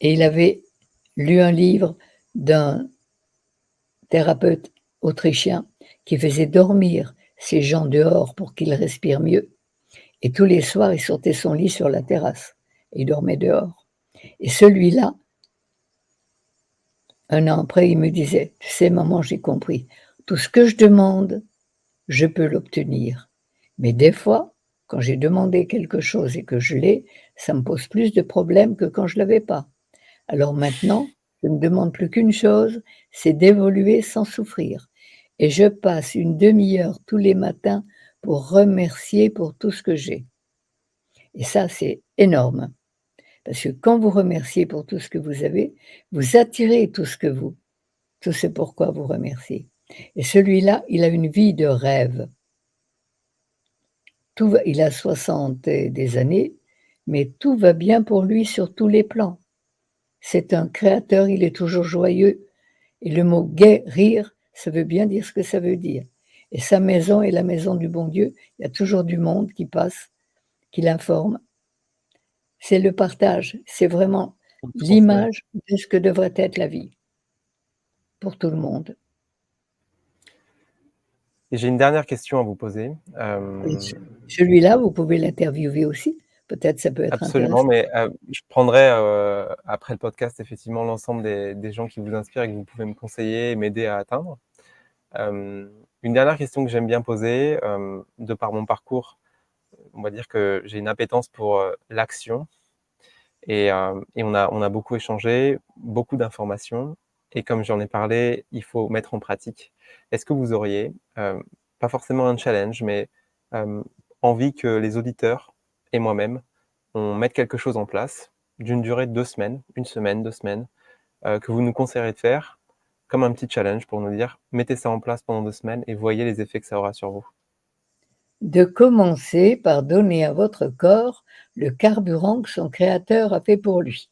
et il avait lu un livre d'un thérapeute autrichien qui faisait dormir ces gens dehors pour qu'ils respirent mieux. Et tous les soirs, il sortait son lit sur la terrasse et il dormait dehors. Et celui-là, un an après, il me disait: «Tu sais maman, j'ai compris. Tout ce que je demande, je peux l'obtenir. Mais des fois, quand j'ai demandé quelque chose et que je l'ai, ça me pose plus de problèmes que quand je l'avais pas. Alors maintenant, je ne demande plus qu'une chose, c'est d'évoluer sans souffrir. Et je passe une demi-heure tous les matins pour remercier pour tout ce que j'ai». Et ça, c'est énorme. Parce que quand vous remerciez pour tout ce que vous avez, vous attirez tout ce pourquoi vous remerciez. Et celui-là, il a une vie de rêve. Tout va il a 60 et des années, mais tout va bien pour lui sur tous les plans. C'est un créateur, il est toujours joyeux et le mot gai, rire, ça veut bien dire ce que ça veut dire. Et sa maison est la maison du bon Dieu, il y a toujours du monde qui passe, qui l'informe. C'est le partage, c'est vraiment On transmet. l'image de ce que devrait être la vie pour tout le monde. Et j'ai une dernière question à vous poser. Et celui-là, vous pouvez l'interviewer aussi, peut-être ça peut être Absolument, intéressant. mais je prendrai, après le podcast, effectivement, l'ensemble des gens qui vous inspirent et que vous pouvez me conseiller et m'aider à atteindre. Une dernière question que j'aime bien poser, de par mon parcours, on va dire que j'ai une appétence pour, l'action et on a beaucoup échangé, beaucoup d'informations et comme j'en ai parlé, il faut mettre en pratique. Est-ce que vous auriez, pas forcément un challenge, mais hem, envie que les auditeurs et moi-même, on mette quelque chose en place d'une durée de 2 semaines, 1 semaine, 2 semaines, que vous nous conseillerez de faire comme un petit challenge pour nous dire: «Mettez ça en place pendant 2 semaines et voyez les effets que ça aura sur vous». De commencer par donner à votre corps le carburant que son créateur a fait pour lui.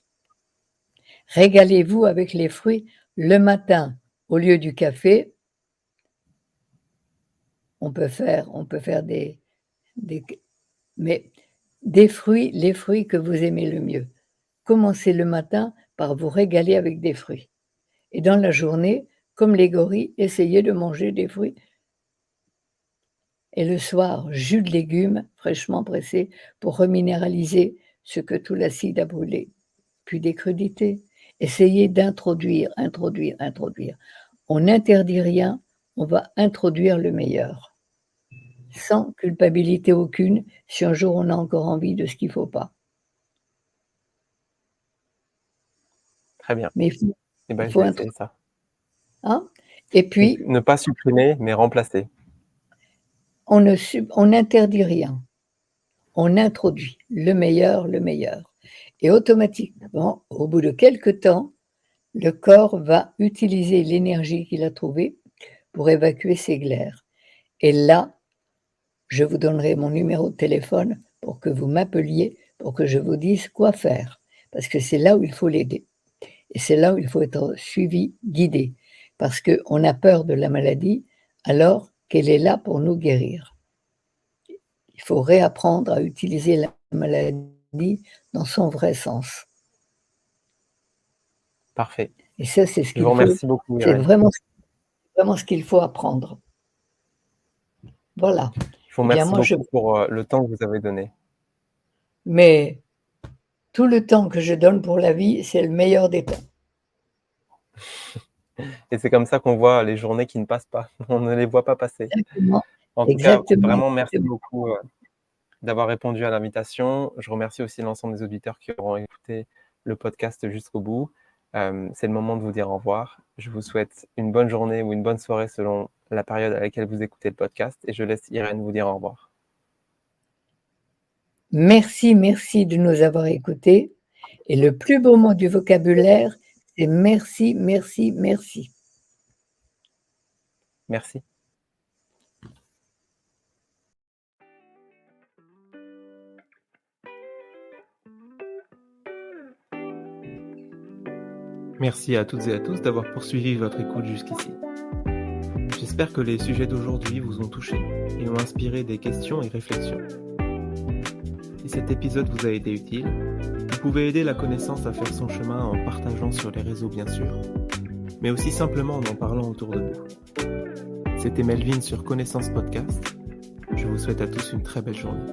Régalez-vous avec les fruits le matin. Au lieu du café, on peut faire des mais des fruits, les fruits que vous aimez le mieux. Commencez le matin par vous régaler avec des fruits et dans la journée, comme les gorilles, essayez de manger des fruits et le soir, jus de légumes fraîchement pressés pour reminéraliser ce que tout l'acide a brûlé. Puis des crudités. Essayez d'introduire, introduire, introduire. On n'interdit rien, on va introduire le meilleur, sans culpabilité aucune si un jour on a encore envie de ce qu'il ne faut pas. Très bien. Mais il faut Et il ben, je faut vais intro essayer ça. hein? Et Donc puis ne pas supprimer, mais remplacer. on n'interdit rien, on introduit le meilleur et automatiquement, au bout de quelque temps, le corps va utiliser l'énergie qu'il a trouvée pour évacuer ses glaires et là, je vous donnerai mon numéro de téléphone pour que vous m'appeliez, pour que je vous dise quoi faire. Parce que c'est là où il faut l'aider. Et c'est là où il faut être suivi, guidé. Parce qu'on a peur de la maladie alors qu'elle est là pour nous guérir. Il faut réapprendre à utiliser la maladie dans son vrai sens. Parfait. Et ça, c'est ce Je vous qu'il faut, remercie beaucoup, c'est Irène. vraiment ce qu'il faut apprendre. Voilà. Je vous Eh bien, remercie moi, beaucoup pour le temps que vous avez donné. mais tout le temps que je donne pour la vie, c'est le meilleur des temps. Et c'est comme ça qu'on voit les journées qui ne passent pas. On ne les voit pas passer. Exactement, En tout cas, exactement, vraiment merci exactement. beaucoup, d'avoir répondu à l'invitation. Je remercie aussi l'ensemble des auditeurs qui auront écouté le podcast jusqu'au bout. C'est le moment de vous dire au revoir. Je vous souhaite une bonne journée ou une bonne soirée selon la période à laquelle vous écoutez le podcast et je laisse Irène vous dire au revoir. Merci, merci de nous avoir écoutés. Et le plus beau mot du vocabulaire, c'est merci, merci, merci. Merci. Merci à toutes et à tous d'avoir poursuivi votre écoute jusqu'ici. J'espère que les sujets d'aujourd'hui vous ont touché et ont inspiré des questions et réflexions. Si cet épisode vous a été utile, vous pouvez aider la connaissance à faire son chemin en partageant sur les réseaux bien sûr, mais aussi simplement en en parlant autour de vous. C'était Melvin sur Connaissance Podcast. Je vous souhaite à tous une très belle journée.